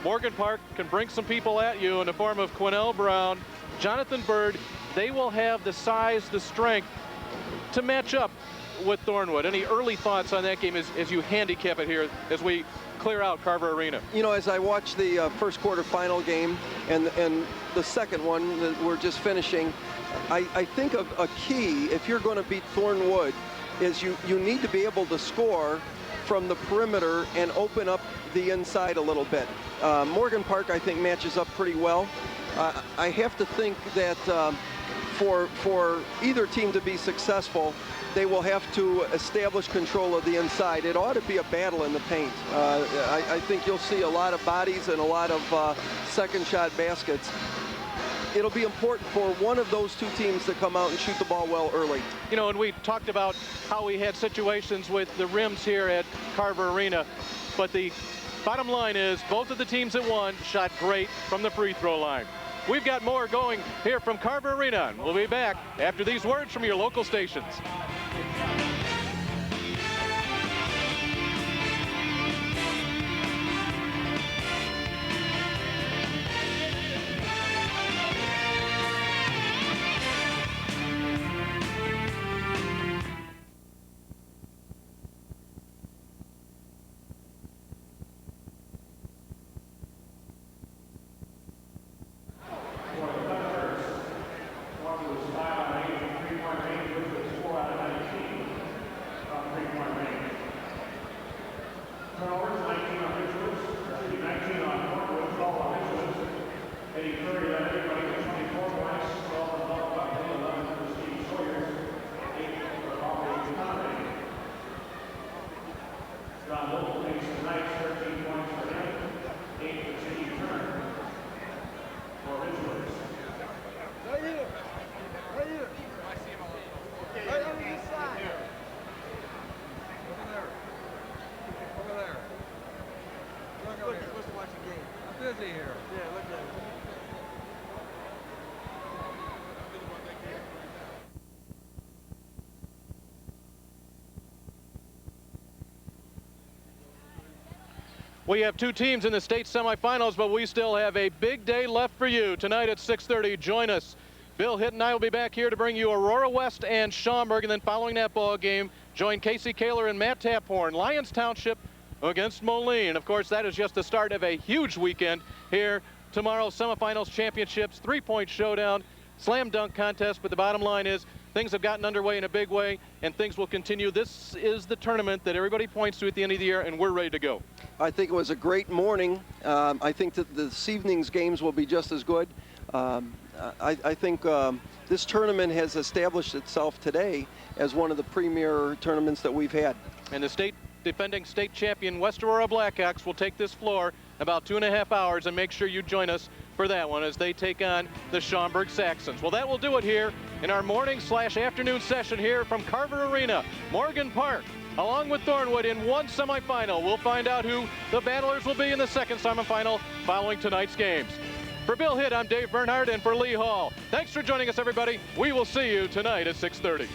Morgan Park can bring some people at you in the form of Quinnell Brown, Jonathan Bird. They will have the size, the strength to match up with Thornwood. Any early thoughts on that game as you handicap it here as we clear out Carver Arena? You know, as I watch the first quarterfinal game and the second one that we're just finishing, I think a key, if you're going to beat Thornwood, is you need to be able to score from the perimeter and open up the inside a little bit. Morgan Park, I think, matches up pretty well. I have to think that for either team to be successful, they will have to establish control of the inside. It ought to be a battle in the paint. I think you'll see a lot of bodies and a lot of second shot baskets. It'll be important for one of those two teams to come out and shoot the ball well early. You know, and we talked about how we had situations with the rims here at Carver Arena, but the bottom line is both of the teams that won shot great from the free throw line. We've got more going here from Carver Arena, and we'll be back after these words from your local stations. We have two teams in the state semifinals, but we still have a big day left for you. Tonight at 6:30, join us. Bill Hitt and I will be back here to bring you Aurora West and Schaumburg, and then following that ball game, join Casey Kaler and Matt Taphorn. Lyons Township against Moline. Of course, that is just the start of a huge weekend here. Tomorrow, semifinals, championships, three-point showdown, slam dunk contest, but the bottom line is things have gotten underway in a big way, and things will continue. This is the tournament that everybody points to at the end of the year, and we're ready to go. I think it was a great morning. I think that this evening's games will be just as good. I think this tournament has established itself today as one of the premier tournaments that we've had. And the defending state champion West Aurora Blackhawks will take this floor about 2.5 hours, and make sure you join us for that one as they take on the Schaumburg Saxons. Well, that will do it here in our morning/afternoon session here from Carver Arena, Morgan Park, along with Thornwood in one semifinal. We'll find out who the battlers will be in the second semifinal following tonight's games. For Bill Hitt, I'm Dave Bernhardt, and for Lee Hall, thanks for joining us, everybody. We will see you tonight at 6:30.